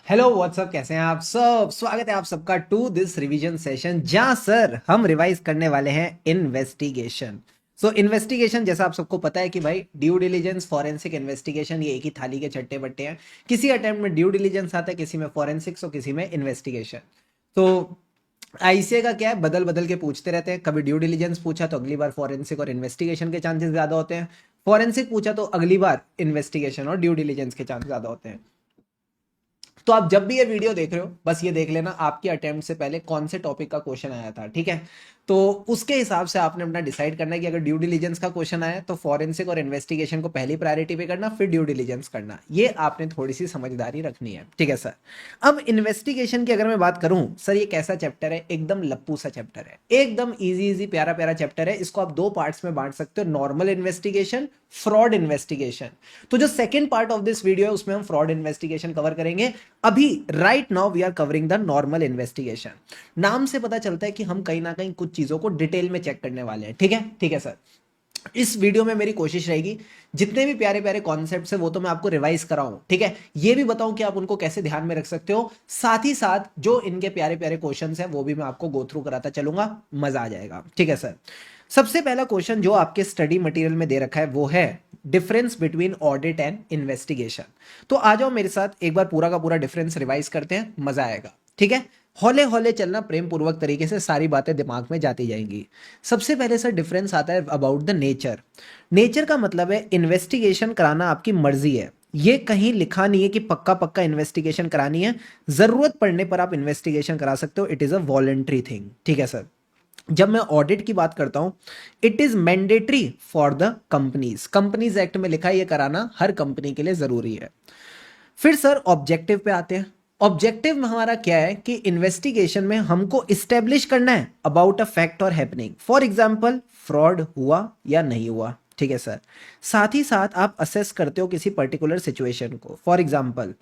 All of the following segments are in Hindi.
हेलो व्हाट्सअप, कैसे हैं आप सब। स्वागत है आप सबका टू दिस रिवीजन सेशन, जहां सर हम रिवाइज करने वाले हैं इन्वेस्टिगेशन। इन्वेस्टिगेशन जैसा आप सबको पता है कि भाई ड्यू डिलीजेंस, फॉरेंसिक, इन्वेस्टिगेशन ये एक ही थाली के चट्टे बट्टे हैं। किसी अटेम्प्ट में ड्यू डिलीजेंस आता है, किसी में फॉरेंसिक्स और किसी में इन्वेस्टिगेशन। तो आईसीए का क्या है, बदल बदल के पूछते रहते हैं। कभी ड्यू डिलीजेंस पूछा तो अगली बार फॉरेंसिक और इन्वेस्टिगेशन के चांसेस ज्यादा होते हैं। फॉरेंसिक पूछा तो अगली बार इन्वेस्टिगेशन और ड्यू डिलीजेंस के चांस ज्यादा होते हैं। तो आप जब भी ये वीडियो देख रहे हो, बस ये देख लेना आपके अटेम्प्ट से पहले कौन से टॉपिक का क्वेश्चन आया था, ठीक है। तो उसके हिसाब से आपने अपना डिसाइड करना है कि अगर ड्यू डिलीजेंस का क्वेश्चन आया तो फॉरेंसिक और इन्वेस्टिगेशन को पहली प्रायोरिटी पे करना, फिर ड्यू डिलीजेंस करना। ये आपने थोड़ी सी समझदारी रखनी है, ठीक है सर। अब इन्वेस्टिगेशन की अगर मैं बात करूं, सर ये कैसा चैप्टर है, एकदम लप्पू सा चैप्टर है, एकदम इजी इजी प्यारा प्यारा चैप्टर है। इसको आप दो पार्ट्स में बांट सकते हो, नॉर्मल इन्वेस्टिगेशन, फ्रॉड इन्वेस्टिगेशन। तो जो second part of this video है उसमें हम फ्रॉड इन्वेस्टिगेशन कवर करेंगे। अभी right now we are covering the normal investigation. नाम से पता चलता है कि हम कहीं ना कहीं कुछ चीजों को डिटेल में चेक करने वाले हैं, ठीक है, ठीक है सर। इस वीडियो में मेरी कोशिश रहेगी जितने भी प्यारे प्यारे कॉन्सेप्ट्स हैं वो तो मैं आपको रिवाइज कराऊं, ठीक है। ये भी बताऊं कि आप उनको कैसे ध्यान में रख सकते हो, साथ ही साथ जो इनके प्यारे प्यारे क्वेश्चंस हैं वो भी मैं आपको गो थ्रू कराता चलूंगा, मजा आ जाएगा, ठीक है सर। सबसे पहला क्वेश्चन जो आपके स्टडी मटेरियल में दे रखा है वो है difference between audit and investigation. तो आ जाओ मेरे साथ, एक बार पूरा का पूरा डिफरेंस रिवाइज करते हैं, मजा आएगा, ठीक है। हौले हौले चलना, प्रेम पूर्वक तरीके से सारी बातें दिमाग में जाती जाएंगी। सबसे पहले सर डिफरेंस आता है अबाउट द नेचर। नेचर का मतलब है इन्वेस्टिगेशन कराना आपकी मर्जी है, ये कहीं लिखा नहीं है कि पक्का पक्का इन्वेस्टिगेशन करानी है। जरूरत पड़ने पर आप इन्वेस्टिगेशन करा सकते हो, it is a voluntary thing, ठीक है सर। जब मैं ऑडिट की बात करता हूं, it is mandatory for the companies. Companies act में लिखा है ये कराना हर कंपनी के लिए जरूरी है। फिर सर ऑब्जेक्टिव पे आते हैं। ऑब्जेक्टिव में हमारा क्या है कि इन्वेस्टिगेशन में हमको इस्टेब्लिश करना है अबाउट अ फैक्ट और हैपनिंग। फॉर एग्जांपल फ्रॉड हुआ या नहीं हुआ, ठीक है सर। साथ ही साथ आप असेस करते हो किसी पर्टिकुलर सिचुएशन को। फॉर एग्जांपल,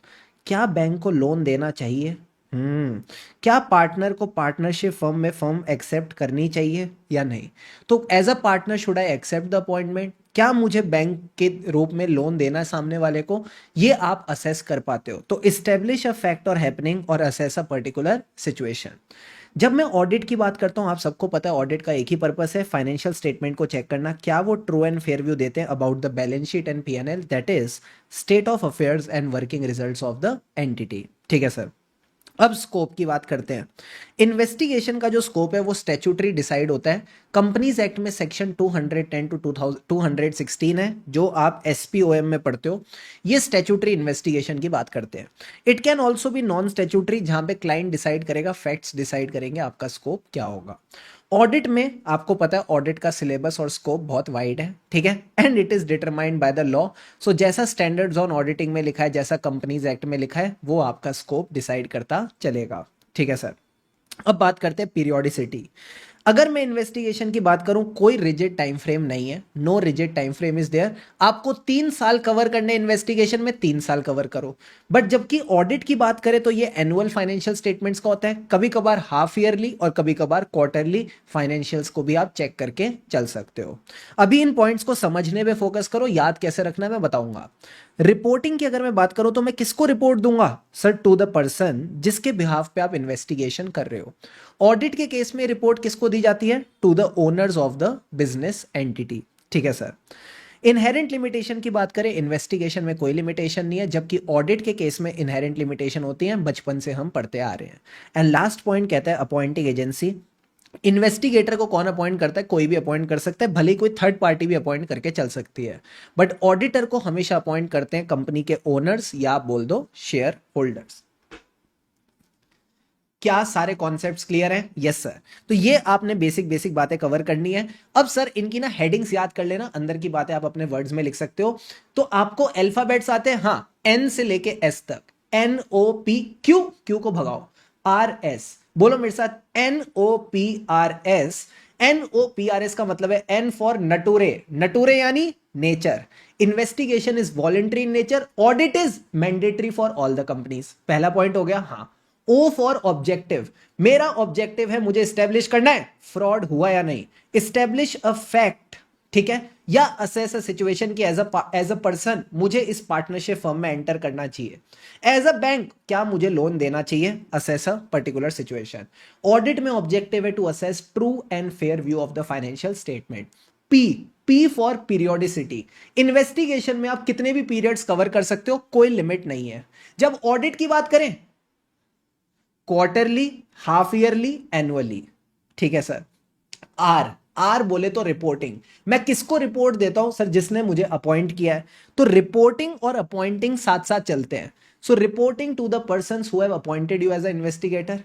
क्या बैंक को लोन देना चाहिए, क्या पार्टनर को पार्टनरशिप फर्म में फर्म एक्सेप्ट करनी चाहिए या नहीं। तो as a partner should I accept the appointment, क्या मुझे बैंक के रूप में लोन देना है सामने वाले को, ये आप असेस कर पाते हो। तो इस्टेब्लिश अ फैक्ट और हैपनिंग और असेस अ पर्टिकुलर सिचुएशन। जब मैं ऑडिट की बात करता हूं, आप सबको पता है ऑडिट का एक ही पर्पस है, फाइनेंशियल स्टेटमेंट को चेक करना, क्या वो ट्रू एंड फेयर व्यू देते हैं about the balance sheet and PNL, that is state of affairs and working results of the entity, ठीक है सर। अब स्कोप की बात करते हैं। इन्वेस्टिगेशन का जो स्कोप है वो स्टैट्यूटरी डिसाइड होता है। कंपनीज एक्ट में सेक्शन 210 टू 216 है, जो आप एसपीओएम में पढ़ते हो। ये स्टैट्यूटरी इन्वेस्टिगेशन की बात करते हैं। It can also be non statutory, जहां पे क्लाइंट डिसाइड करेगा, फैक्ट्स डिसाइड करेंगे आपका स्कोप क्या होगा। ऑडिट में आपको पता है ऑडिट का सिलेबस और स्कोप बहुत वाइड है, ठीक है, and it is determined by the law. So जैसा स्टैंडर्ड्स ऑन ऑडिटिंग में लिखा है, जैसा कंपनीज एक्ट में लिखा है, वो आपका स्कोप डिसाइड करता चलेगा, ठीक है सर। अब बात करते हैं पीरियोडिसिटी। अगर मैं इन्वेस्टिगेशन की बात करूं, कोई रिजिड टाइम फ्रेम नहीं है, no rigid time frame is there. आपको 3 साल कवर करने इन्वेस्टिगेशन में, 3 साल कवर करो। बट जबकि ऑडिट की बात करें तो ये एनुअल फाइनेंशियल स्टेटमेंट्स का होता है, कभी कभार हाफ ईयरली और कभी कभार क्वार्टरली फाइनेंशियल्स को भी आप चेक करके चल सकते हो। अभी इन पॉइंट्स को समझने पे फोकस करो, याद कैसे रखना है मैं बताऊंगा। रिपोर्टिंग की अगर मैं बात करूं तो मैं किसको रिपोर्ट दूंगा सर, टू द पर्सन जिसके बिहाफ पे आप इन्वेस्टिगेशन कर रहे हो। ऑडिट के केस में रिपोर्ट किसको दी जाती है, to the owners of the business entity, ठीक है सर। इनहेरेंट लिमिटेशन की बात करें, इन्वेस्टिगेशन में कोई लिमिटेशन नहीं है, जबकि ऑडिट के केस में इनहेरेंट लिमिटेशन होती है, बचपन से हम पढ़ते आ रहे हैं। एंड लास्ट पॉइंट कहता है अपॉइंटिंग एजेंसी। इन्वेस्टिगेटर को कौन अपॉइंट करता है, कोई भी अपॉइंट कर सकता है, भले ही कोई थर्ड पार्टी भी अपॉइंट करके चल सकती है। बट ऑडिटर को हमेशा अपॉइंट करते हैं कंपनी के ओनर्स, या आप बोल दो शेयर होल्डर्स। क्या सारे कॉन्सेप्ट्स क्लियर हैं, यस सर। तो ये आपने बेसिक बेसिक बातें कवर करनी है। अब सर इनकी ना हेडिंग्स याद कर लेना, अंदर की बातें आप अपने वर्ड्स में लिख सकते हो। तो आपको अल्फाबेट्स आते हैं, हाँ, एन से लेके एस तक। N O P, Q, Q को भगाओ, आर एस, बोलो मेरे साथ, N O P R S. N O P R S का मतलब है एन फॉर नटूरे, नटूरे यानी nature. Investigation is voluntary in nature, audit is mandatory for all the companies. पहला पॉइंट हो गया, हाँ। ओ फॉर ऑब्जेक्टिव, मेरा ऑब्जेक्टिव है, मुझे स्टेब्लिश करना है फ्रॉड हुआ या नहीं। इस्टेब्लिश अ फैक्ट, ठीक है, या असेस अ सिचुएशन की एज अ पर्सन मुझे इस पार्टनरशिप फर्म में एंटर करना चाहिए, एज अ बैंक क्या मुझे लोन देना चाहिए, assess a particular situation. Audit में ऑब्जेक्टिव है to assess true and fair view of the financial statement. P, P for periodicity. इन्वेस्टिगेशन में आप कितने भी पीरियड्स कवर कर सकते हो, कोई लिमिट नहीं है। जब ऑडिट की बात करें, क्वार्टरली, हाफ ईयरली, एनुअली, ठीक है सर। आर, आर बोले तो रिपोर्टिंग। मैं किसको रिपोर्ट देता हूं सर, जिसने मुझे अपॉइंट किया है। तो रिपोर्टिंग और अपॉइंटिंग साथ साथ चलते हैं। So reporting to the person who have appointed you as a investigator.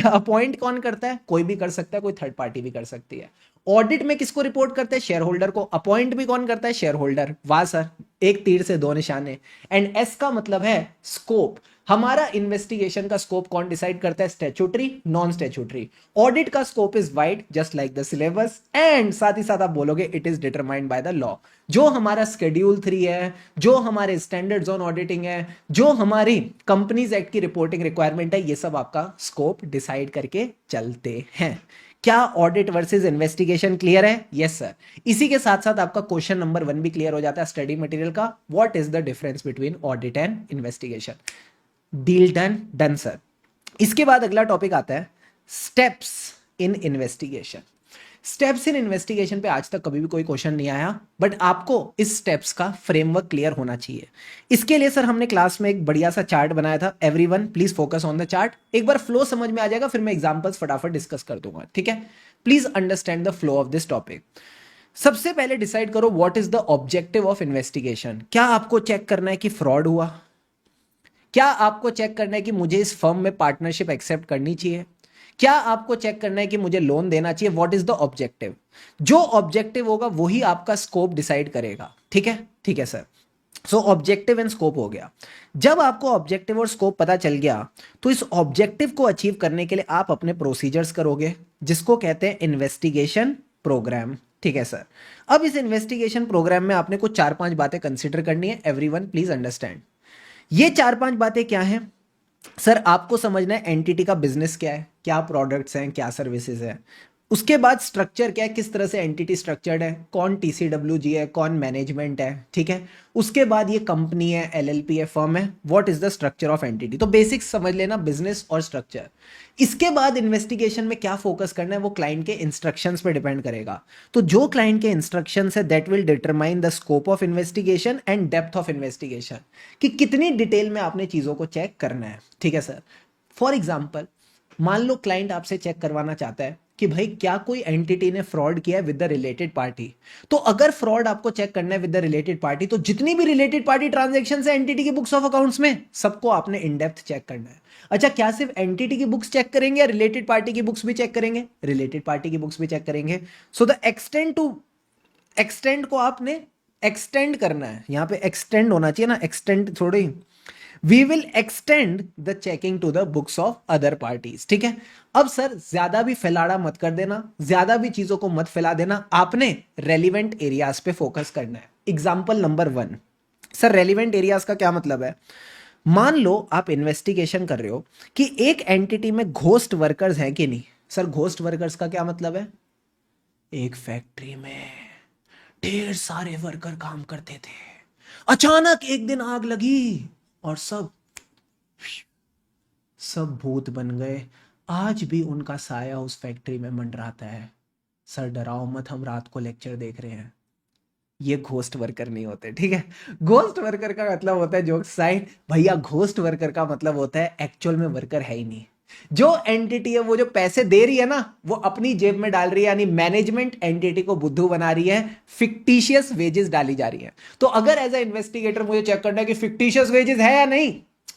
Appoint कौन करता है, कोई भी कर सकता है, कोई थर्ड पार्टी भी कर सकती है। ऑडिट में किसको रिपोर्ट करते हैं, शेयर होल्डर को। अपॉइंट भी कौन करता है, शेयर होल्डर। वाह सर, एक तीर से दो निशाने। एंड एस का मतलब है स्कोप। हमारा इन्वेस्टिगेशन का स्कोप कौन डिसाइड करता है, स्टैट्यूटरी, नॉन स्टैट्यूटरी। ऑडिट का scope is wide just like the syllabus, and साथ ही साथ आप बोलोगे it is determined by the law. जो हमारा शेड्यूल 3 है, जो हमारे स्टैंडर्ड्स ऑन ऑडिटिंग है, जो हमारी कंपनीज एक्ट की रिपोर्टिंग रिक्वायरमेंट है, ये सब आपका स्कोप डिसाइड करके चलते हैं। क्या ऑडिट वर्सेस इन्वेस्टिगेशन क्लियर है? Yes sir. इसी के साथ साथ आपका क्वेश्चन नंबर 1 भी क्लियर हो जाता है स्टडी मटेरियल का, what is the difference between audit and investigation. Deal done, डन सर। इसके बाद अगला टॉपिक आता है steps in investigation. Steps in investigation पे आज तक कभी भी कोई क्वेश्चन नहीं आया, बट आपको इस स्टेप्स का फ्रेमवर्क क्लियर होना चाहिए। इसके लिए सर हमने क्लास में एक बढ़िया सा चार्ट बनाया था। Everyone please focus on the chart. एक बार फ्लो समझ में आ जाएगा, फिर मैं एग्जांपल्स फटाफट डिस्कस कर दूंगा, ठीक है। Please understand the flow of this topic. सबसे पहले डिसाइड करो what is the objective of investigation. क्या आपको चेक करना है कि फ्रॉड हुआ? क्या आपको चेक करना है कि मुझे इस फर्म में पार्टनरशिप एक्सेप्ट करनी चाहिए? क्या आपको चेक करना है कि मुझे लोन देना चाहिए? What is the objective? जो ऑब्जेक्टिव होगा वही आपका स्कोप डिसाइड करेगा, ठीक है, ठीक है sir. So objective and scope हो गया। जब आपको ऑब्जेक्टिव और स्कोप पता चल गया, तो इस ऑब्जेक्टिव को अचीव करने के लिए आप अपने प्रोसीजर्स करोगे, जिसको कहते हैं इन्वेस्टिगेशन प्रोग्राम, ठीक है सर। अब इस इन्वेस्टिगेशन प्रोग्राम में आपने कुछ 4-5 बातें कंसिडर करनी है। Everyone please understand. ये 4-5 बातें क्या हैं सर? आपको समझना है एंटिटी का बिजनेस क्या है, क्या प्रोडक्ट्स हैं, क्या सर्विसेज है। उसके बाद स्ट्रक्चर क्या है, किस तरह से एंटिटी स्ट्रक्चर्ड है, कौन टीसीडब्ल्यूजी है, कौन मैनेजमेंट है, ठीक है। उसके बाद ये कंपनी है, एलएलपी है, फर्म है, what is the structure of entity. तो बेसिक्स समझ लेना, बिजनेस और स्ट्रक्चर। इसके बाद इन्वेस्टिगेशन में क्या फोकस करना है, वो क्लाइंट के इंस्ट्रक्शंस पे डिपेंड करेगा। तो जो क्लाइंट के इंस्ट्रक्शंस है that will determine the scope of investigation and depth of investigation, कि कितनी डिटेल में आपने चीजों को चेक करना है, ठीक है सर। फॉर एग्जाम्पल, मान लो क्लाइंट आपसे चेक करवाना चाहता है कि भाई क्या कोई एंटिटी ने फ्रॉड किया है विद द रिलेटेड पार्टी। तो अगर फ्रॉड आपको चेक करना है विद द रिलेटेड पार्टी, तो जितनी भी रिलेटेड पार्टी ट्रांजैक्शंस है एंटिटी की बुक्स ऑफ अकाउंट्स में, सबको आपने इन डेप्थ चेक करना है। अच्छा, क्या सिर्फ एंटिटी की बुक्स चेक करेंगे या रिलेटेड पार्टी की बुक्स भी चेक करेंगे? रिलेटेड पार्टी की बुक्स भी चेक करेंगे। So the extend to, extend को आपने एक्सटेंड करना है, यहां पे एक्सटेंड होना चाहिए ना, एक्सटेंड थोड़ी। We will extend the checking to the books of other parties, ठीक है। अब सर ज्यादा भी फैलाड़ा मत कर देना, ज्यादा भी चीजों को मत फैला देना, आपने रेलिवेंट एरियाज पे फोकस करना है। Example number 1 sir, relevant areas का क्या मतलब है? मान लो आप इन्वेस्टिगेशन कर रहे हो कि एक एंटिटी में घोस्ट वर्कर्स हैं कि नहीं। सर घोस्ट वर्कर्स का क्या मतलब है? एक फैक्ट्री में ढेर सारे वर्कर काम करते थे, अचानक एक दिन आग लगी और सब सब भूत बन गए। आज भी उनका साया उस फैक्ट्री में मंडराता है। सर डराओ मत, हम रात को लेक्चर देख रहे हैं। ये घोस्ट वर्कर नहीं होते, ठीक है। घोस्ट वर्कर का मतलब होता है, जोक साइड भैया, घोस्ट वर्कर का मतलब होता है एक्चुअल में वर्कर है ही नहीं। जो एंटिटी है वो जो पैसे दे रही है ना, वो अपनी जेब में डाल रही है, यानी मैनेजमेंट एंटिटी को बुद्धू बना रही है, फिक्टिशियस वेजेस डाली जा रही है। तो अगर एज ए इन्वेस्टिगेटर मुझे चेक करना है कि फिक्टिशियस वेजेस है या नहीं,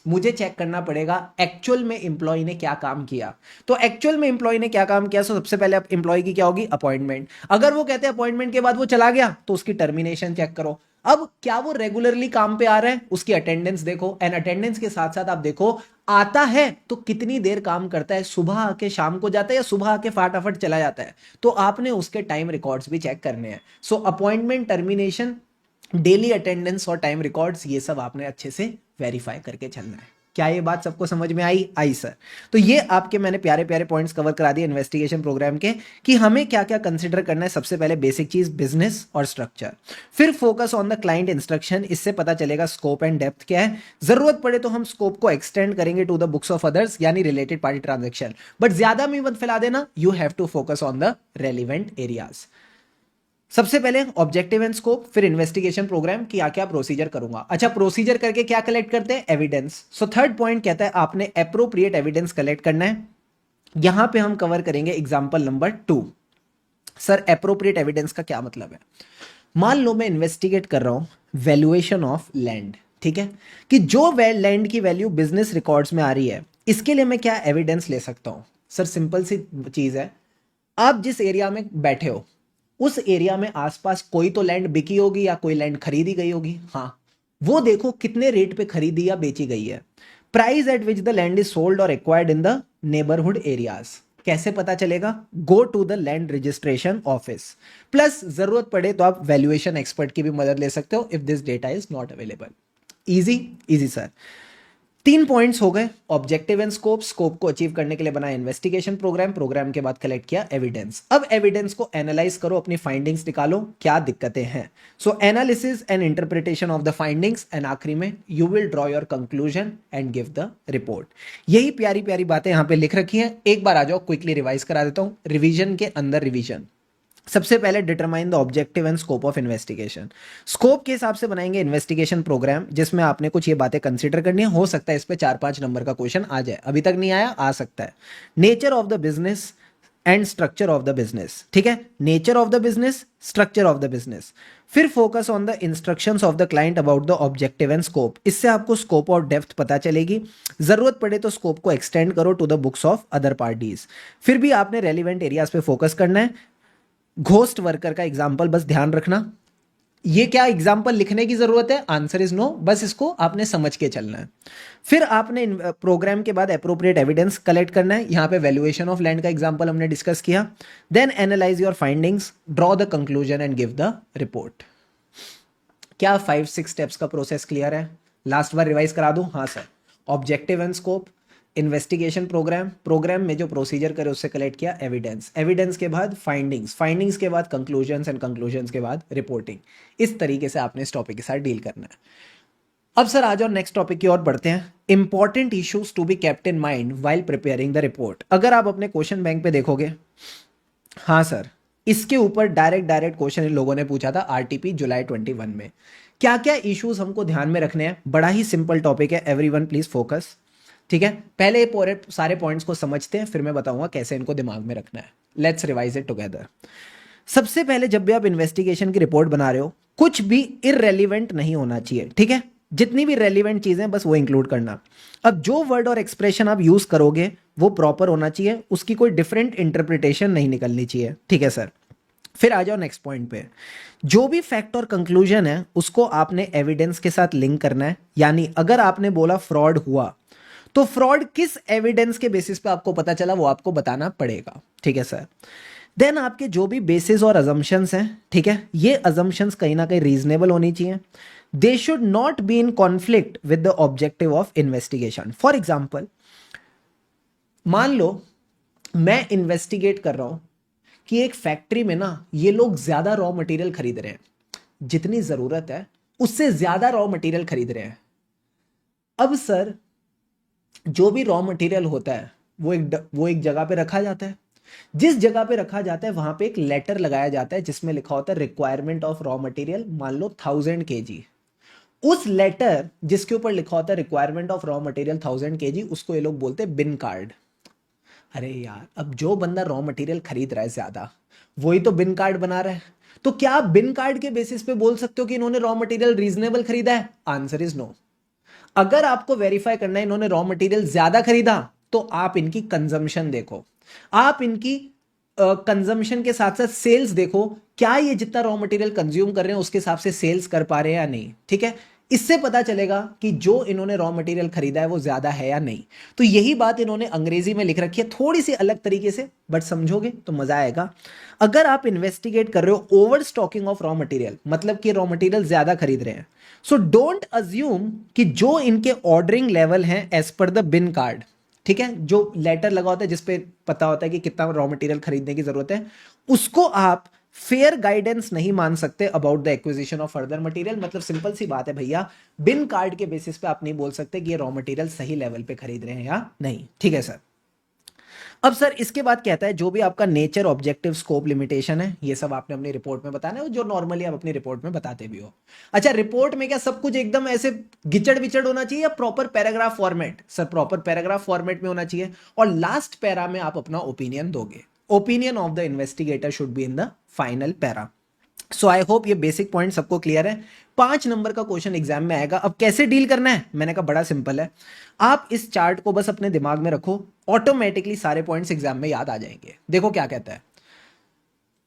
मुझे चेक करना पड़ेगा एक्चुअल में एम्प्लॉय ने क्या काम किया। तो एक्चुअल में एम्प्लॉय ने क्या काम किया, तो सबसे पहले एम्प्लॉय की क्या होगी, अपॉइंटमेंट। अगर वो कहते हैं अपॉइंटमेंट के बाद वो चला गया, तो उसकी टर्मिनेशन चेक करो। अब क्या वो रेगुलरली काम पे आ रहा है, उसकी अटेंडेंस देखो। एंड अटेंडेंस के साथ साथ आप देखो आता है तो कितनी देर काम करता है, सुबह आके शाम को जाता है या सुबह आके फटाफट चला जाता है। तो आपने उसके टाइम रिकॉर्ड्स भी चेक करने हैं। सो अपॉइंटमेंट, टर्मिनेशन, डेली अटेंडेंस और टाइम रिकॉर्ड्स, ये सब आपने अच्छे से वेरीफाई करके चलना है। क्या ये बात सबको समझ में आई सर? तो ये आपके मैंने प्यारे प्यारे पॉइंट्स कवर करा दिए इन्वेस्टिगेशन प्रोग्राम के कि हमें क्या क्या कंसिडर करना है। सबसे पहले बेसिक चीज बिजनेस और स्ट्रक्चर, फिर focus on the client instruction, इससे पता चलेगा स्कोप एंड डेप्थ क्या है। जरूरत पड़े तो हम स्कोप को एक्सटेंड करेंगे to the books of others यानी रिलेटेड पार्टी ट्रांजेक्शन, बट ज्यादा में मत फैला देना, you have to focus on the relevant areas. सबसे पहले ऑब्जेक्टिव एंड स्कोप, फिर इन्वेस्टिगेशन प्रोग्राम, क्या क्या प्रोसीजर करूंगा। अच्छा, प्रोसीजर करके क्या कलेक्ट करते हैं? एविडेंस। सो थर्ड पॉइंट कहता है आपने एप्रोप्रिएट एविडेंस कलेक्ट करना है। यहां पे हम कवर करेंगे example number 2। Sir appropriate evidence का क्या मतलब है? मान लो मैं इन्वेस्टिगेट कर रहा हूं वैल्यूएशन ऑफ लैंड, ठीक है, कि जो लैंड की वैल्यू बिजनेस रिकॉर्ड्स में आ रही है, इसके लिए मैं क्या एविडेंस ले सकता हूं? सर सिंपल सी चीज है, आप जिस एरिया में बैठे हो उस एरिया में आसपास कोई तो लैंड बिकी होगी या कोई लैंड खरीदी गई होगी। हाँ, वो देखो कितने रेट पे खरीदी या बेची गई है। Price at which the land is sold और acquired in the neighbourhood areas, कैसे पता चलेगा? Go to the land registration office. Plus जरूरत पड़े तो आप वैल्यूएशन एक्सपर्ट की भी मदद ले सकते हो if this data is not available. Easy easy sir. 3 points हो गए, ऑब्जेक्टिव एंड स्कोप, स्कोप को अचीव करने के लिए बनाया इन्वेस्टिगेशन प्रोग्राम, प्रोग्राम के बाद कलेक्ट किया एविडेंस। अब एविडेंस को एनालाइज करो, अपनी फाइंडिंग्स निकालो, क्या दिक्कतें हैं। So analysis and interpretation of the findings, and आखिरी में you will draw your conclusion and give the report. यही प्यारी प्यारी बातें यहां पे लिख रखी हैं। एक बार आ जाओ, क्विकली रिवाइज करा देता हूं, रिवीजन के अंदर रिवीजन। सबसे पहले determine the objective and scope of investigation. Scope के हिसाब से बनाएंगे इन्वेस्टिगेशन प्रोग्राम, जिसमें आपने कुछ ये बातें कंसीडर करनी है। हो सकता है इस पे 4-5 नंबर का क्वेश्चन आ जाए, अभी तक नहीं आया, आ सकता है। Nature of the business and structure of the business, ठीक है, nature of the business, structure of the business. फिर focus on the instructions of the client about the objective and scope, इससे आपको स्कोप और डेप्थ पता चलेगी। जरूरत पड़े तो स्कोप को एक्सटेंड करो to the books of other parties. फिर भी आपने रेलिवेंट एरियाज पे फोकस करना है। घोस्ट वर्कर का एग्जाम्पल बस ध्यान रखना, ये क्या एग्जाम्पल लिखने की जरूरत है? आंसर इज नो, बस इसको आपने समझ के चलना है। फिर आपने प्रोग्राम के बाद एप्रोप्रिएट एविडेंस कलेक्ट करना है। यहां पे वैल्यूएशन ऑफ लैंड का एग्जाम्पल हमने डिस्कस किया। Then analyse your findings, draw the conclusion and give the report. क्या 5-6 स्टेप्स का प्रोसेस क्लियर है? लास्ट बार रिवाइज करा दूं? हाँ सर। Objective and scope, investigation programme, programme में जो प्रोसीजर करे उससे कलेक्ट किया एविडेंस, एविडेंस के बाद फाइंडिंग्स, फाइंडिंग्स के बाद कंक्लूजन्स एंड कंक्लूजन्स के बाद रिपोर्टिंग। इस तरीके से आपने इस टॉपिक के साथ डील करना है। अब सर आ जाओ नेक्स्ट टॉपिक की ओर बढ़ते हैं। Important issues to be kept in mind while preparing the report. अगर आप अपने क्वेश्चन बैंक पे देखोगे, हाँ सर, इसके ऊपर डायरेक्ट क्वेश्चन इन लोगों ने पूछा था आरटीपी जुलाई 21 में। क्या क्या इश्यूज हमको ध्यान में रखने हैं? बड़ा ही सिंपल टॉपिक है, एवरीवन प्लीज फोकस, ठीक है। पहले पूरे सारे पॉइंट्स को समझते हैं, फिर मैं बताऊंगा कैसे इनको दिमाग में रखना है। Let's revise it together. सबसे पहले जब भी आप इन्वेस्टिगेशन की रिपोर्ट बना रहे हो, कुछ भी इररेलीवेंट नहीं होना चाहिए, ठीक है। जितनी भी रेलिवेंट चीजें बस वो इंक्लूड करना। अब जो वर्ड और एक्सप्रेशन आप यूज करोगे वो प्रॉपर होना चाहिए, उसकी कोई डिफरेंट इंटरप्रिटेशन नहीं निकलनी चाहिए, ठीक है सर। फिर आ जाओ नेक्स्ट पॉइंट पे। जो भी फैक्ट और कंक्लूजन है उसको आपने एविडेंस के साथ लिंक करना है। यानी अगर आपने बोला फ्रॉड हुआ, तो फ्रॉड किस एविडेंस के बेसिस पे आपको पता चला वो आपको बताना पड़ेगा, ठीक है सर। देन आपके जो भी बेसिस और अजम्पशंस हैं, ठीक है, ये अजम्पशंस कहीं ना कहीं रीजनेबल होनी चाहिए। They should not be in conflict with the objective of investigation. For example, मान लो मैं इन्वेस्टिगेट कर रहा हूं कि एक फैक्ट्री में ना ये लोग ज्यादा रॉ मटेरियल खरीद रहे हैं, जितनी जरूरत है उससे ज्यादा रॉ मटेरियल खरीद रहे हैं। अब सर जो भी रॉ मटेरियल होता है वो एक जगह पे रखा जाता है। जिस जगह पे रखा जाता है वहां पे एक लेटर लगाया जाता है जिसमें लिखा होता है रिक्वायरमेंट ऑफ रॉ मटेरियल, मान लो 1000 kg। उस लेटर जिसके ऊपर लिखा होता है requirement of raw material 1000 kg, उसको ये लोग बोलते हैं बिन कार्ड। अरे यार, अब जो बंदा रॉ मटेरियल खरीद रहा है ज्यादा, वही तो बिन कार्ड बना रहा है। तो क्या आप बिन कार्ड के बेसिस पे बोल सकते हो कि इन्होंने रॉ मटेरियल रीजनेबल खरीदा है? Answer is no. अगर आपको वेरीफाई करना है इन्होंने रॉ मटेरियल ज्यादा खरीदा, तो आप इनकी कंजम्पशन देखो, आप इनकी कंजम्पशन के साथ साथ सेल्स देखो, क्या ये जितना रॉ मटेरियल कंज्यूम कर रहे हैं उसके हिसाब से सेल्स कर पा रहे हैं या नहीं, ठीक है। इससे पता चलेगा कि जो इन्होंने रॉ मटेरियल खरीदा है वो ज्यादा है या नहीं। तो यही बात इन्होंने अंग्रेजी में लिख रखी है थोड़ी सी अलग तरीके से, बट समझोगे तो मजा आएगा। अगर आप इन्वेस्टिगेट कर रहे हो over stocking of raw material, मतलब कि रॉ मटेरियल ज्यादा खरीद रहे हैं, सो डोंट अज्यूम कि जो इनके ऑर्डरिंग लेवल हैं as per the bin card, ठीक है, जो लेटर लगा होता है जिसपे पता होता है कि कितना रॉ मटेरियल खरीदने की जरूरत है, उसको आप फेयर गाइडेंस नहीं मान सकते about the acquisition of further material. मतलब सिंपल सी बात है भैया, बिन कार्ड के बेसिस पे आप नहीं बोल सकते कि ये रॉ मटेरियल सही लेवल पे खरीद रहे हैं या नहीं, ठीक है सर। अब सर इसके बाद कहता है जो भी आपका नेचर, ऑब्जेक्टिव, स्कोप, लिमिटेशन है, ये सब आपने अपनी रिपोर्ट में बताना है, जो नॉर्मली आप अपनी रिपोर्ट में बताते भी हो। अच्छा, रिपोर्ट में क्या सब कुछ एकदम ऐसे गिचड़ विचड़ होना चाहिए या proper paragraph format? Sir proper paragraph format में होना चाहिए, और लास्ट पैरा में आप अपना ओपिनियन दोगे। Opinion of the investigator should be in the final para. So I hope ये बेसिक पॉइंट सबको क्लियर है। 5 नंबर का क्वेश्चन एग्जाम में आएगा। अब कैसे डील करना है, मैंने कहा बड़ा सिंपल है, आप इस चार्ट को बस अपने दिमाग में रखो, ऑटोमेटिकली सारे पॉइंट्स एग्जाम में याद आ जाएंगे। देखो क्या कहता है,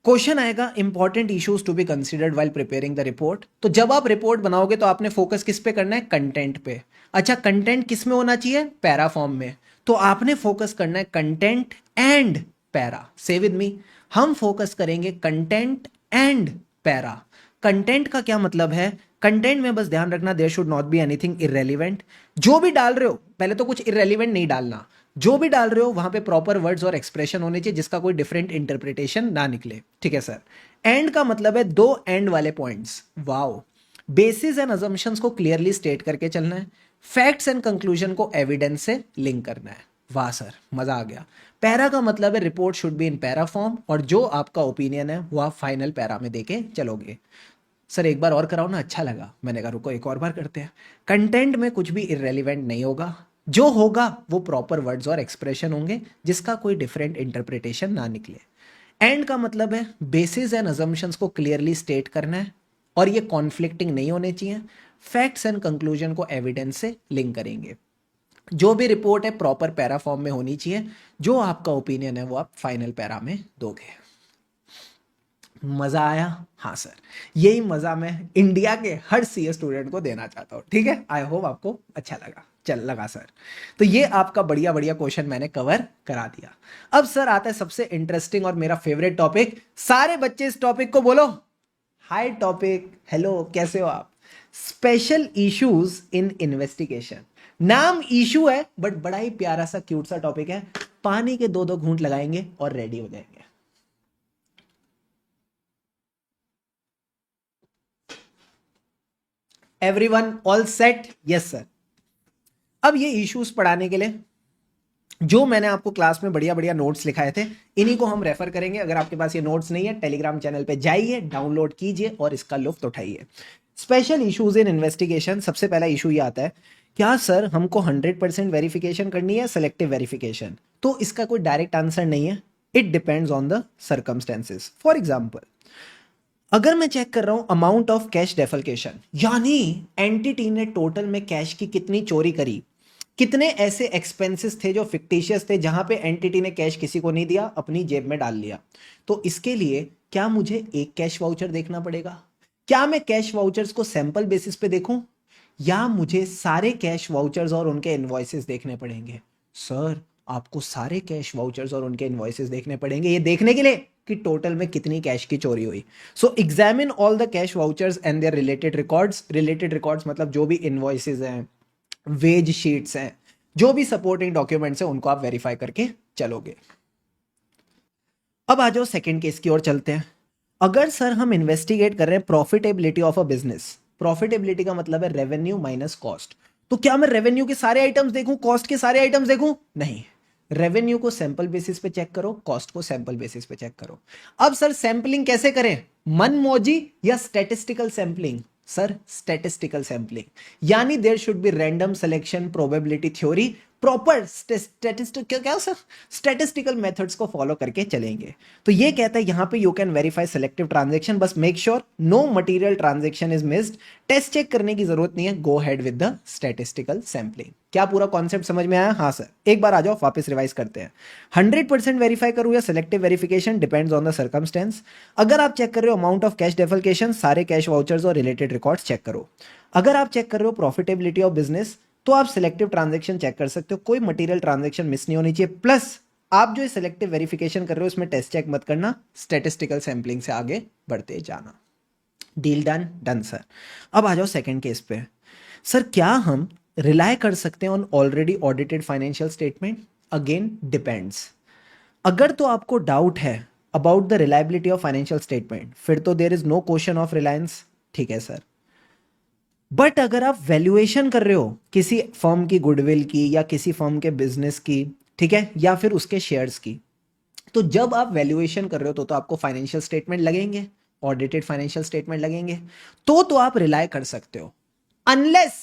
क्वेश्चन आएगा important issues to be considered while preparing the report. तो जब आप रिपोर्ट बनाओगे तो आपने फोकस किस पे करना है, कंटेंट पे। अच्छा, कंटेंट किस में होना चाहिए, पैरा फॉर्म में। तो आपने फोकस करना है कंटेंट एंड पैरा। से विद मी, हम फोकस करेंगे कंटेंट एंड पैरा। कंटेंट का क्या मतलब है, कंटेंट में बस ध्यान रखना there should not be anything irrelevant. जो भी डाल रहे हो, पहले तो कुछ इररेलेवेंट नहीं डालना, जो भी डाल रहे हो वहां पे प्रॉपर वर्ड्स और एक्सप्रेशन होने चाहिए जिसका कोई डिफरेंट इंटरप्रिटेशन ना निकले, ठीक है सर। एंड का मतलब है 2 एंड वाले points. Wow, basis and assumptions को क्लियरली स्टेट करके चलना है, फैक्ट्स एंड कंक्लूजन को एविडेंस से लिंक करना है। वाह सर, मजा आ गया। पैरा का मतलब है report should be in para form, और जो आपका ओपिनियन है वो आप फाइनल पैरा में देके चलोगे। सर एक बार और कराओ ना, अच्छा लगा। मैंने कहा रुको एक और बार करते हैं। कंटेंट में कुछ भी इररेलेवेंट नहीं होगा, जो होगा वो प्रॉपर वर्ड्स और एक्सप्रेशन होंगे जिसका कोई डिफरेंट इंटरप्रिटेशन ना निकले। एंड का मतलब है बेसिस एंड अजम्पशंस को क्लियरली स्टेट करना है और ये कॉन्फ्लिक्टिंग नहीं होने चाहिए। फैक्ट्स एंड कंक्लूजन को एविडेंस से लिंक करेंगे। जो भी रिपोर्ट है प्रॉपर पैरा फॉर्म में होनी चाहिए, जो आपका ओपिनियन है वो आप फाइनल पैरा में दोगे। मजा आया? हाँ सर, यही मजा मैं इंडिया के हर सीए स्टूडेंट को देना चाहता हूँ, ठीक है। आई होप आपको अच्छा लगा, चल लगा सर। तो ये आपका बढ़िया बढ़िया क्वेश्चन मैंने कवर करा दिया। अब सर आता है सबसे इंटरेस्टिंग और मेरा फेवरेट टॉपिक। सारे बच्चे इस टॉपिक को बोलो हाय टॉपिक, हेलो, कैसे हो आप? Special issues in investigation. नाम इशू है बट बड़ा ही प्यारा सा क्यूट सा टॉपिक है। पानी के 2-2 घूंट लगाएंगे और रेडी हो जाएंगे। Everyone all set? Yes sir. अब ये इश्यूज पढ़ाने के लिए जो मैंने आपको क्लास में बढ़िया बढ़िया नोट्स लिखाए थे, इन्हीं को हम रेफर करेंगे। अगर आपके पास ये नोट्स नहीं है, टेलीग्राम चैनल पे जाइए, डाउनलोड कीजिए और इसका लुफ्त उठाइए। स्पेशल इश्यूज इन इन्वेस्टिगेशन, सबसे पहला इशू ये आता है, क्या सर हमको 100% वेरिफिकेशन करनी है, सेलेक्टिव वेरिफिकेशन? तो इसका कोई डायरेक्ट आंसर नहीं है, it depends on the circumstances. For example, अगर मैं चेक कर रहा हूं अमाउंट ऑफ कैश डेफल्केशन, यानी एंटिटी ने टोटल में कैश की कितनी चोरी करी, कितने ऐसे एक्सपेंसेस थे जो फिक्टिशियस थे जहां पे एंटिटी ने कैश किसी को नहीं दिया, अपनी जेब में डाल लिया, तो इसके लिए क्या मुझे एक कैश वाउचर देखना पड़ेगा? क्या मैं कैश वाउचर्स को सैंपल बेसिस पे देखूं, या मुझे सारे कैश वाउचर्स और उनके इनवॉइसेस देखने पड़ेंगे? सर आपको सारे कैश वाउचर्स और उनके इनवॉइसेस देखने पड़ेंगे, ये देखने के लिए कि टोटल में कितनी कैश की चोरी हुई। So examine all the cash vouchers and their related records. Related records मतलब जो भी इनवॉइसेस हैं, वेज शीट्स हैं, जो भी सपोर्टिंग डॉक्यूमेंट्स हैं, उनको आप वेरीफाई करके चलोगे। अब आ जाओ सेकंड केस की ओर चलते हैं। अगर सर हम इन्वेस्टिगेट कर रहे हैं profitability of a business, profitability का मतलब है रेवेन्यू माइनस कॉस्ट, तो क्या मैं रेवेन्यू के सारे आइटम्स देखूं, कॉस्ट के सारे आइटम्स देखूं? नहीं, रेवेन्यू को सैंपल बेसिस पे चेक करो, कॉस्ट को सैंपल बेसिस पे चेक करो। अब सर सैंपलिंग कैसे करें, मनमौजी या statistical sampling? Sir statistical sampling, यानी there should be random selection, probability theory, proper statistical methods को फॉलो करके चलेंगे। तो ये कहता है यहां पे you can verify selective transaction, बस make sure no material transaction is missed. Test check करने की जरूरत नहीं है, गो head with the statistical sampling. क्या पूरा कॉन्सेप्ट समझ में आया? हाँ सर। एक बार आ जाओ वापस रिवाइज करते हैं। 100% वेरीफाई करूं या selective verification, depends on the circumstance. अगर आप चेक कर रहे हो अमाउंट ऑफ कैश डेफिकेशन, सारे कैश वाउचर्स और रिलेटेड रिकॉर्ड्स चेक करो। अगर आप चेक कर रहे हो प्रॉफिटेबिलिटी ऑफ बिजनेस, तो आप सिलेक्टिव ट्रांजैक्शन चेक कर सकते हो, कोई मटेरियल ट्रांजैक्शन मिस नहीं होनी चाहिए। प्लस आप जो सिलेक्टिव वेरिफिकेशन कर रहे हो उसमें टेस्ट चेक मत करना, स्टैटिस्टिकल सैंपलिंग से आगे बढ़ते जाना। Deal done? डन सर। अब आ जाओ सेकंड केस पे। सर क्या हम रिलाय कर सकते हैं on already audited financial statement? Again depends. अगर तो आपको डाउट है about the reliability of financial statement, फिर तो there is no question of reliance, ठीक है सर। बट अगर आप वैल्यूएशन कर रहे हो किसी फर्म की गुडविल की या किसी फर्म के बिजनेस की, ठीक है, या फिर उसके शेयर्स की, तो जब आप वैल्यूएशन कर रहे हो तो आपको फाइनेंशियल स्टेटमेंट लगेंगे, ऑडिटेड फाइनेंशियल स्टेटमेंट लगेंगे, तो आप रिलाय कर सकते हो, अनलेस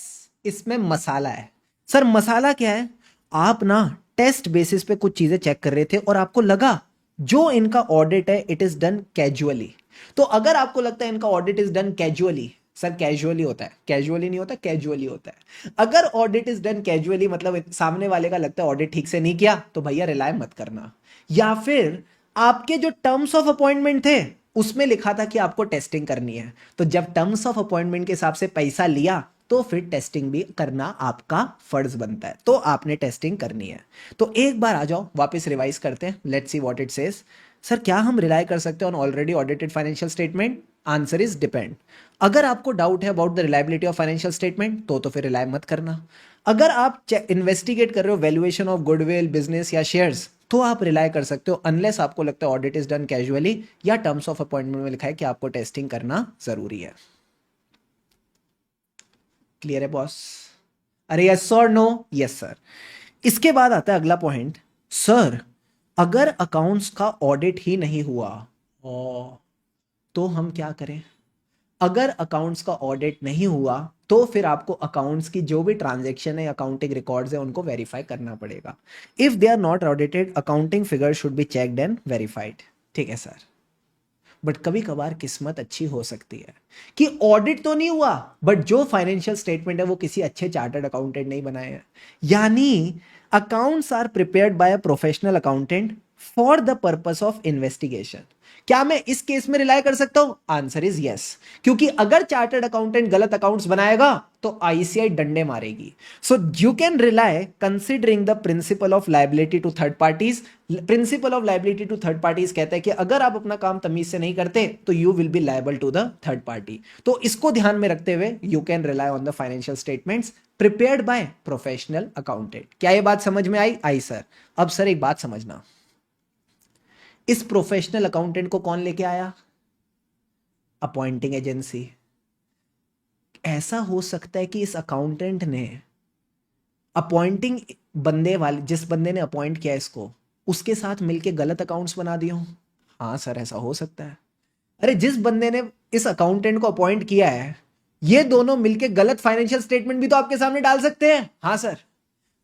इसमें मसाला है। सर मसाला क्या है? आप ना टेस्ट बेसिस पे कुछ चीजें चेक कर रहे थे और आपको लगा जो इनका ऑडिट है इट इज डन कैजुअली। तो अगर आपको लगता है इनका audit is done casually, sir casually होता है, कैजुअली नहीं होता, कैजुअली होता है। अगर ऑडिट इज डन कैजुअली मतलब सामने वाले का लगता है ऑडिट ठीक से नहीं किया, तो भैया रिलाय मत करना। या फिर आपके जो टर्म्स ऑफ अपॉइंटमेंट थे उसमें लिखा था कि आपको टेस्टिंग करनी है, तो जब टर्म्स ऑफ अपॉइंटमेंट के हिसाब से पैसा लिया तो फिर टेस्टिंग भी करना आपका फर्ज बनता है, तो आपने टेस्टिंग करनी है। तो एक बार आ जाओ वापस रिवाइज करते हैं, let's see what it says. Sir क्या हम रिलाय कर सकते हैं on already audited financial statement? Answer is depend. अगर आपको डाउट है about the reliability of financial statement, तो फिर रिलाय मत करना। अगर आप इन्वेस्टिगेट कर रहे हो वैल्यूएशन ऑफ गुडविल, बिजनेस या शेयर्स, तो आप रिलाय कर सकते हो, अनलेस आपको लगता है ऑडिट इज डन कैजुअली या टर्म्स ऑफ अपॉइंटमेंट में लिखा है कि आपको टेस्टिंग करना जरूरी है। क्लियर है बॉस? अरे यस और नो? Yes sir. इसके बाद आता है अगला पॉइंट। सर अगर अकाउंट्स का ऑडिट ही नहीं हुआ तो हम क्या करें? अगर अकाउंट्स का ऑडिट नहीं हुआ तो फिर आपको अकाउंट्स की जो भी ट्रांजैक्शन है, अकाउंटिंग रिकॉर्ड्स है, उनको वेरीफाई करना पड़ेगा। If they are not audited, accounting figure should be checked and verified. ठीक है सर। बट कभी कभार किस्मत अच्छी हो सकती है कि ऑडिट तो नहीं हुआ बट जो फाइनेंशियल स्टेटमेंट है वो किसी अच्छे चार्टर्ड अकाउंटेंट नहीं बनाए हैं, यानी accounts are prepared by a professional accountant for the purpose of investigation. क्या मैं इस केस में रिलाय कर सकता हूं? आंसर इज यस, क्योंकि अगर चार्टर्ड अकाउंटेंट गलत अकाउंट्स बनाएगा तो आईसीआई डंडे मारेगी। So you can rely considering the principle of liability to third parties. Principle of liability to third parties कहता है कि अगर आप अपना काम तमीज से नहीं करते तो you will be liable to the third party. तो इसको ध्यान में रखते हुए you can rely on the financial statements prepared by professional accountant. क्या ये बात समझ में आई? आई सर। अब सर एक बात समझना, इस प्रोफेशनल अकाउंटेंट को कौन लेके आया? Appointing agency. ऐसा हो सकता है कि इस अकाउंटेंट ने अपॉइंटिंग बंदे वाले, जिस बंदे ने अपॉइंट किया इसको, उसके साथ मिलके गलत अकाउंट्स बना दिए हों। हाँ सर ऐसा हो सकता है। अरे जिस बंदे ने इस अकाउंटेंट को अपॉइंट किया है, ये दोनों मिलके गलत फाइनेंशियल स्टेटमेंट भी तो आपके सामने डाल सकते हैं। हाँ सर।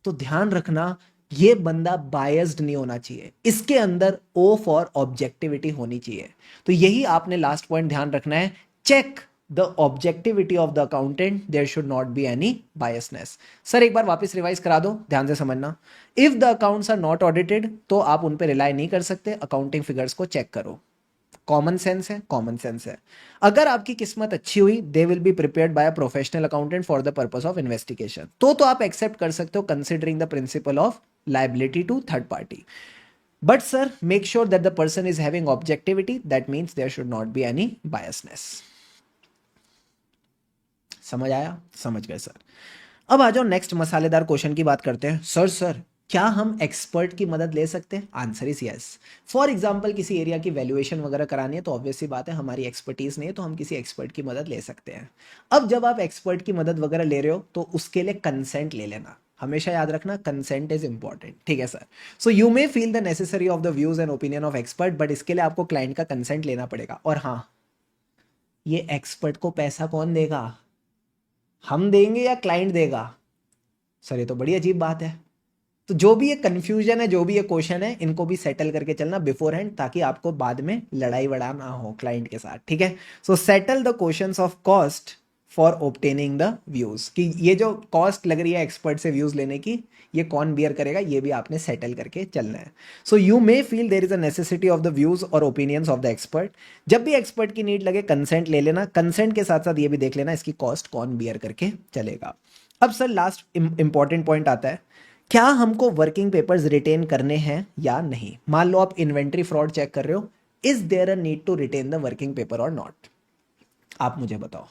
तो ध्यान रखना, ये बंदा बायस्ड नहीं होना चाहिए, इसके अंदर ओ फॉर ऑब्जेक्टिविटी होनी चाहिए। तो यही आपने लास्ट पॉइंट ध्यान रखना है, check the objectivity of the accountant, there should not be any biasness. Sir एक बार वापस रिवाइज करा दो, ध्यान से समझना। If the accounts are not audited तो आप उन पर रिलाई नहीं कर सकते, अकाउंटिंग फिगर्स को चेक करो। कॉमन सेंस है, कॉमन सेंस है। अगर आपकी किस्मत अच्छी हुई, they will be prepared by a professional accountant for the purpose of investigation, तो आप एक्सेप्ट कर सकते हो considering the principle of liability to third party. But sir make sure that the person is having objectivity, that means there should not be any biasness. समझ आया? समझ गए सर। अब आ जाओ नेक्स्ट मसालेदार क्वेश्चन की बात करते हैं। सर क्या हम एक्सपर्ट की मदद ले सकते हैं? Answer is yes. For example किसी एरिया की वैल्यूएशन वगैरह करानी है तो ऑब्वियस सी बात है हमारी एक्सपर्टीज नहीं है, तो हम किसी एक्सपर्ट की मदद ले सकते हैं। अब जब आप एक्सपर्ट की मदद वगैरह ले रहे हो तो उसके लिए कंसेंट ले लेना, हमेशा याद रखना कंसेंट इज इंपॉर्टेंट। ठीक है sir. So you may feel the necessary of the views and opinion of expert, but इसके लिए आपको क्लाइंट का कंसेंट लेना पड़ेगा। और हाँ, ये एक्सपर्ट को पैसा कौन देगा? हम देंगे या क्लाइंट देगा? सर ये तो बड़ी अजीब बात है। तो जो भी ये कंफ्यूजन है, जो भी ये क्वेश्चन है, इनको भी सेटल करके चलना बिफोर हैंड, ताकि आपको बाद में लड़ाई वड़ा ना हो क्लाइंट के साथ, ठीक है। So settle the questions of cost for obtaining the views, कि ये जो कॉस्ट लग रही है एक्सपर्ट से व्यूज लेने की, ये कौन बियर करेगा, ये भी आपने सेटल करके चलना है। So you may feel there is a necessity of the views और ओपिनियंस ऑफ द एक्सपर्ट। जब भी एक्सपर्ट की नीड लगे कंसेंट ले लेना, कंसेंट के साथ साथ ये भी देख लेना इसकी कॉस्ट कौन बियर करके चलेगा। अब सर लास्ट इंपॉर्टेंट पॉइंट आता है, क्या हमको वर्किंग पेपर्स रिटेन करने हैं या नहीं। मान लो आप इन्वेंट्री फ्रॉड चेक कर रहे हो, is there a need to retain the working paper और नॉट। आप मुझे बताओ,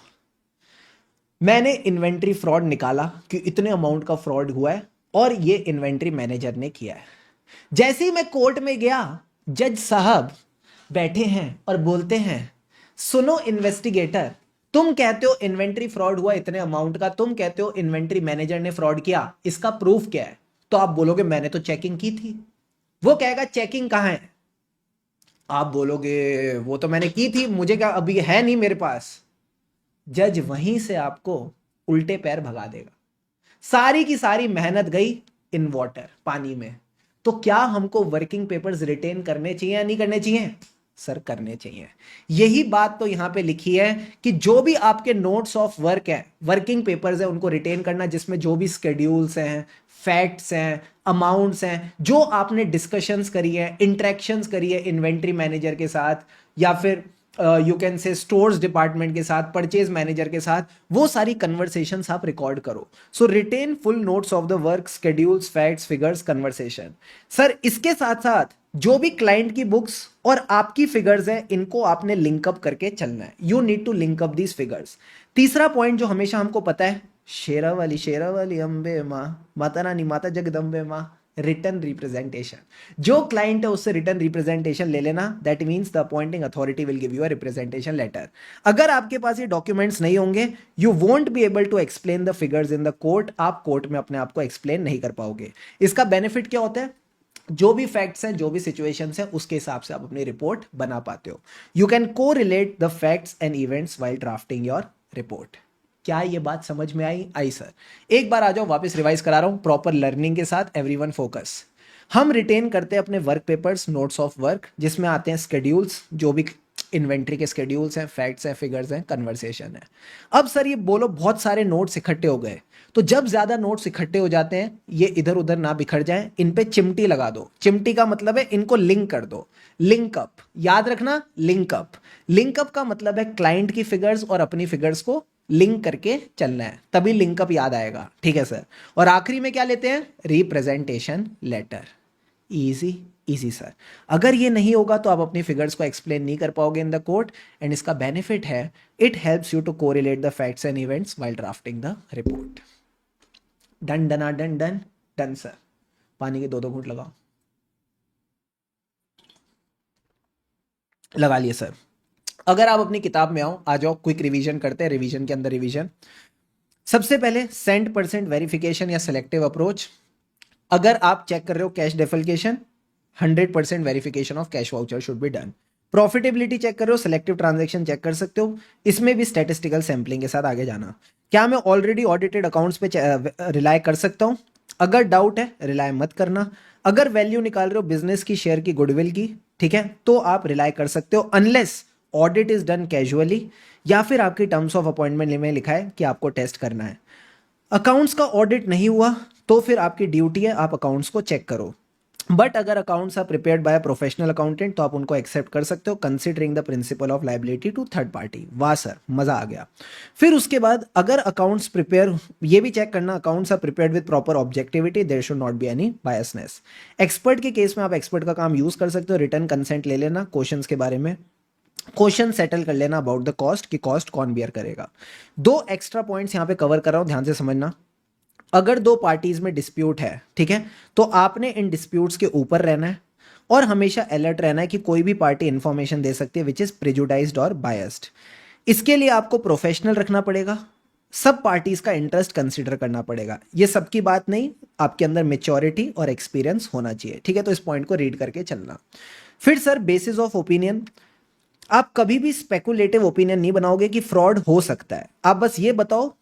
मैंने इन्वेंट्री फ्रॉड निकाला कि इतने अमाउंट का फ्रॉड हुआ है और ये इन्वेंट्री मैनेजर ने किया है। जैसे ही मैं कोर्ट में गया, जज साहब बैठे हैं और बोलते हैं, सुनो इन्वेस्टिगेटर, तुम कहते हो इन्वेंट्री फ्रॉड हुआ इतने अमाउंट का, तुम कहते हो इन्वेंट्री मैनेजर ने फ्रॉड किया, इसका प्रूफ क्या है। तो आप बोलोगे मैंने तो चेकिंग की थी। वो कहेगा चेकिंग कहां है। आप बोलोगे वो तो मैंने की थी, मुझे क्या अभी है नहीं मेरे पास। जज वहीं से आपको उल्टे पैर भगा देगा, सारी की सारी मेहनत गई इन वाटर, पानी में। तो क्या हमको वर्किंग पेपर्स रिटेन करने चाहिए या नहीं करने चाहिए। सर करने चाहिए। यही बात तो यहां पे लिखी है कि जो भी आपके नोट्स ऑफ वर्क है, वर्किंग पेपर्स है, उनको रिटेन करना, जिसमें जो भी स्केड्यूल्स हैं, फैक्ट्स हैं, अमाउंट्स हैं, जो आपने डिस्कशंस करी है, इंटरेक्शंस करी है इन्वेंट्री मैनेजर के साथ, या फिर you can say stores department के साथ, परचेज मैनेजर के साथ, वो सारी कन्वर्सेशंस आप रिकॉर्ड करो। So retain full notes of the work, schedules, facts, figures, conversation. Sir इसके साथ साथ जो भी क्लाइंट की बुक्स और आपकी फिगर्स है, इनको आपने लिंकअप करके चलना है। You need to link up these figures. तीसरा पॉइंट जो हमेशा हमको पता है, शेरा वाली अंबे माँ, माता रानी माता जगदम्बे माँ, रिटर्न रिप्रेजेंटेशन। जो क्लाइंट है उससे रिटर्न रिप्रेजेंटेशन ले लेना, that means the appointing authority will give you a representation letter. अगर आपके पास ये डॉक्यूमेंट्स नहीं होंगे, you won't be able to explain the figures in the court. आप कोर्ट में अपने आप को एक्सप्लेन नहीं कर पाओगे। इसका बेनिफिट क्या होता है, जो भी फैक्ट्स हैं, जो भी सिचुएशंस हैं, उसके हिसाब से आप अपनी रिपोर्ट बना पाते हो। यू कैन को relate the facts and events while drafting your report. क्या ये बात समझ में आई सर। एक बार आ जाओ, वापस रिवाइज करा रहा हूं प्रॉपर लर्निंग के साथ। Everyone focus. हम रिटेन करते हैं अपने work papers, notes of work, जिसमें आते हैं स्केड्यूल्स, जो भी इन्वेंट्री के स्केड्यूल्स हैं, फैक्ट्स हैं, फिगर्स हैं, कन्वर्सेशन है। अब सर ये बोलो बहुत सारे नोट्स इकट्ठे हो गए, तो जब ज्यादा नोट्स इकट्ठे हो जाते हैं, ये इधर उधर ना बिखर जाए, इन पे चिमटी लगा दो। चिमटी का मतलब है इनको लिंक कर दो। लिंकअप, याद रखना, लिंकअप। लिंकअप का मतलब है क्लाइंट की फिगर्स और अपनी फिगर्स को लिंक करके चलना है, तभी लिंकअप याद आएगा, ठीक है सर। और आखिरी में क्या लेते हैं, representation letter. Easy easy sir. अगर ये नहीं होगा तो आप अपनी फिगर्स को एक्सप्लेन नहीं कर पाओगे इन द कोर्ट। एंड इसका बेनिफिट है, it helps you to correlate the facts and events while drafting the report. डन डना डन डन डन सर। पानी के दो दो घूंट लगाओ, लगा लिए सर। अगर आप अपनी किताब में आ जाओ, क्विक रिवीजन करते हैं, रिवीजन के अंदर रिवीजन। सबसे पहले सेंट परसेंट वेरिफिकेशन या सिलेक्टिव अप्रोच। अगर आप चेक कर रहे हो cash defalcation, 100% verification of cash voucher should be done. Profitability check कर रहे हो, सिलेक्टिव ट्रांजैक्शन चेक कर सकते हो, इसमें भी स्टैटिस्टिकल सैंपलिंग के साथ आगे जाना। क्या मैं ऑलरेडी ऑडिटेड अकाउंट्स पे रिलाय कर सकता हूं। अगर डाउट है, रिलाय मत करना। अगर वैल्यू निकाल रहे हो बिजनेस की, शेयर की, गुडविल की, ठीक है, तो आप रिलाय कर सकते हो, unless audit is done casually, या फिर आपकी टर्म्स ऑफ अपॉइंटमेंट में लिखा है कि आपको टेस्ट करना है। अकाउंट्स का ऑडिट नहीं हुआ तो फिर आपकी ड्यूटी है आप अकाउंट्स को चेक करो। बट अगर accounts are prepared by professional accountant तो आप उनको एक्सेप्ट कर सकते हो, considering the principle of liability to third party. वाह सर, मजा आ गया। फिर उसके बाद अगर अकाउंट्स प्रिपेयर, ये भी चेक करना accounts are prepared with proper objectivity, there should not be any biasness. Expert के केस में आप एक्सपर्ट का काम यूज कर सकते हो, रिटर्न कंसेंट ले लेना, क्वेश्चंस के बारे में क्वेश्चन सेटल कर लेना अबाउट द कॉस्ट, कि कॉस्ट कौन बियर करेगा। दो एक्स्ट्रा पॉइंट्स यहां पे कवर कर रहा हूं, ध्यान से समझना। अगर दो पार्टीज में डिस्प्यूट है, ठीक है, तो आपने इन डिस्प्यूट्स के ऊपर रहना है और हमेशा अलर्ट रहना है कि कोई भी पार्टी इंफॉर्मेशन दे सकती है विच इज प्रेजुडाइज्ड और बायस्ड। इसके लिए आपको प्रोफेशनल रखना पड़ेगा, सब पार्टीज का इंटरेस्ट कंसीडर करना पड़ेगा। ये सबकी बात नहीं, आपके अंदर मेच्योरिटी और एक्सपीरियंस होना चाहिए, ठीक है। तो इस पॉइंट को रीड करके चलना। फिर सर बेसिस ऑफ ओपिनियन, आप कभी भी स्पेकुलेटिव ओपिनियन नहीं बनाओगे कि फ्रॉड हो सकता है, आप बस ये बताओ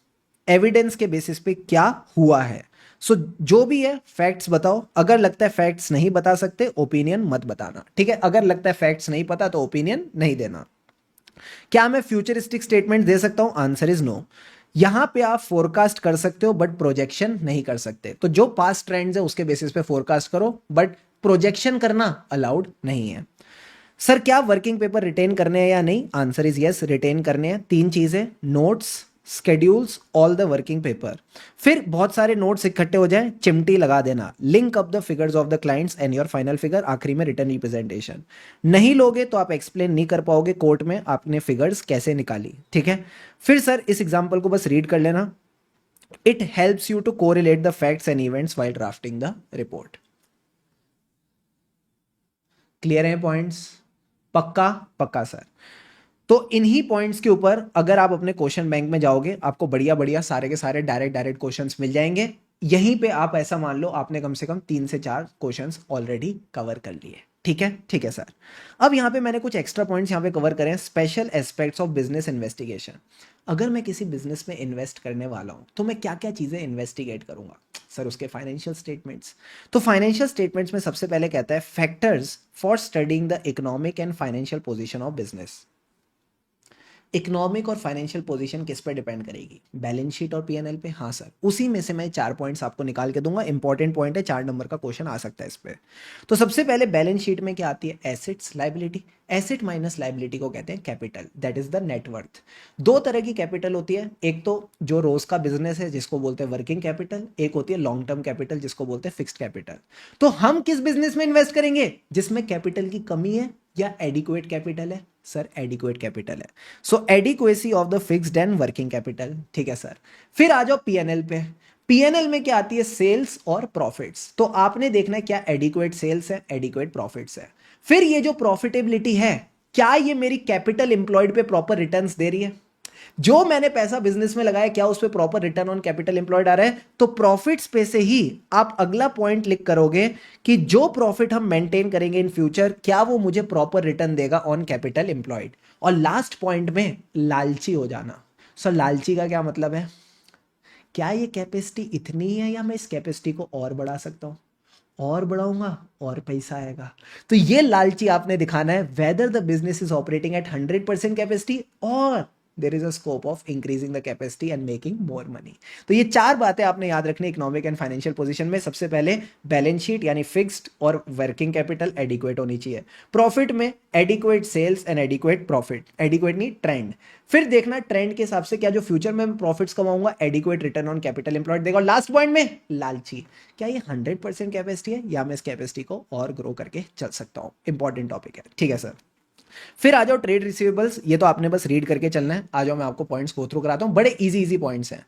एविडेंस के बेसिस पे क्या हुआ है। सो जो भी है फैक्ट्स बताओ, अगर लगता है फैक्ट्स नहीं बता सकते ओपिनियन मत बताना, ठीक है? अगर लगता है फैक्ट्स नहीं पता तो ओपिनियन नहीं देना। क्या मैं फ्यूचरिस्टिक स्टेटमेंट दे सकता हूं? Answer is no. यहां पे आप फोरकास्ट कर सकते हो बट प्रोजेक्शन नहीं कर सकते। तो जो पास्ट ट्रेंड्स है उसके बेसिस पे फोरकास्ट करो, बट प्रोजेक्शन करना अलाउड नहीं है। सर क्या वर्किंग पेपर रिटेन करने हैं या नहीं? आंसर इज यस, रिटेन करने हैं। तीन चीजें, notes, schedules, all the working paper. फिर बहुत सारे नोट्स इकट्ठे हो जाए, चिमटी लगा देना, link up the figures of the clients and your final figure, आखिरी में रिटर्न रिप्रेजेंटेशन। नहीं लोगे तो आप एक्सप्लेन नहीं कर पाओगे कोर्ट में आपने फिगर्स कैसे निकाली, ठीक है? फिर सर इस एग्जाम्पल को बस रीड कर लेना। It helps you to correlate the facts and events while drafting the report. Clear है पॉइंट्स? पक्का? पक्का सर। तो इन्हीं पॉइंट्स के ऊपर अगर आप अपने क्वेश्चन बैंक में जाओगे आपको बढ़िया बढ़िया सारे के सारे डायरेक्ट क्वेश्चंस मिल जाएंगे। यहीं पे आप ऐसा मान लो आपने कम से कम 3 से 4 क्वेश्चंस ऑलरेडी कवर कर लिए, ठीक है? ठीक है सर। अब यहाँ पे मैंने कुछ एक्स्ट्रा पॉइंट्स यहाँ पे कवर करें, special aspects of business investigation. अगर मैं किसी बिजनेस में इन्वेस्ट करने वाला हूँ तो मैं क्या क्या चीज़ें इन्वेस्टिगेट करूंगा? सर उसके फाइनेंशियल स्टेटमेंट्स। तो फाइनेंशियल स्टेटमेंट्स में सबसे पहले कहता है factors for studying the economic and financial position of business. Economic और फाइनेंशियल पोजीशन किस पे डिपेंड करेगी? बैलेंस शीट और पीएनएल पे। हाँ सर, उसी में से मैं 4 पॉइंट्स आपको निकाल के दूंगा, इंपॉर्टेंट पॉइंट है, 4 नंबर का क्वेश्चन आ सकता है इस पे। तो सबसे पहले बैलेंस शीट में क्या आती है? Assets, liability. Asset minus liability को कहते हैं capital, that is the net worth. दो तरह की कैपिटल होती है, एक तो जो रोज का बिजनेस है जिसको बोलते हैं वर्किंग कैपिटल, एक होती है लॉन्ग टर्म कैपिटल जिसको बोलते हैं फिक्स्ड कैपिटल। तो हम किस बिजनेस में इन्वेस्ट करेंगे? जिसमें कैपिटल की कमी है या एडिक्वेट कैपिटल है? सर एडिक्वेट कैपिटल है। So adequacy of the fixed and working capital, ठीक है सर। फिर आ जाओ पीएनएल पे। पीएनएल में क्या आती है? सेल्स और प्रॉफिट्स। तो आपने देखना है क्या एडिक्वेट सेल्स है, एडिक्वेट प्रॉफिट्स है। फिर ये जो प्रॉफिटेबिलिटी है, क्या ये मेरी कैपिटल एम्प्लॉयड पे प्रॉपर रिटर्न्स दे रही है? जो मैंने पैसा बिजनेस में लगाया क्या उस पर proper return on capital employed आ रहा है? तो प्रॉफिट्स पे से ही आप अगला पॉइंट लिख करोगे कि जो प्रॉफिट हम मेंटेन करेंगे इन फ्यूचर क्या वो मुझे प्रॉपर रिटर्न देगा ऑन कैपिटल एम्प्लॉयड। और लास्ट पॉइंट में लालची हो जाना। सो लालची का क्या मतलब है? क्या ये कैपेसिटी इतनी है या मैं इस कैपेसिटी को और बढ़ा सकता हूं? और बढ़ाऊंगा और पैसा आएगा। तो ये लालची आपने दिखाना है whether the business is operating at 100% capacity और there is a scope of increasing the capacity and making more money. तो ये 4 बातें आपने याद रखनी इकोनॉमिक एंड फाइनेंशियल पोजीशन में। सबसे पहले बैलेंस शीट यानी फिक्स्ड और वर्किंग कैपिटल एडिक्वेट होनी चाहिए। प्रॉफिट में adequate sales and adequate profit, adequate नहीं ट्रेंड। फिर देखना ट्रेंड के हिसाब से क्या जो फ्यूचर में प्रॉफिट्स कमाऊंगा adequate return on capital employed देगा। और लास्ट पॉइंट में लालची, क्या ये 100% कैपेसिटी है या मैं इस कैपेसिटी को और ग्रो करके चल सकता हूं? इंपॉर्टेंट टॉपिक है, ठीक है सर। फिर आ जाओ ट्रेड रिसीवेबल्स, ये तो आपने बस रीड करके चलना है। आ जाओ मैं आपको पॉइंट्स गो थ्रू कराता हूं, बड़े इजी पॉइंट्स हैं।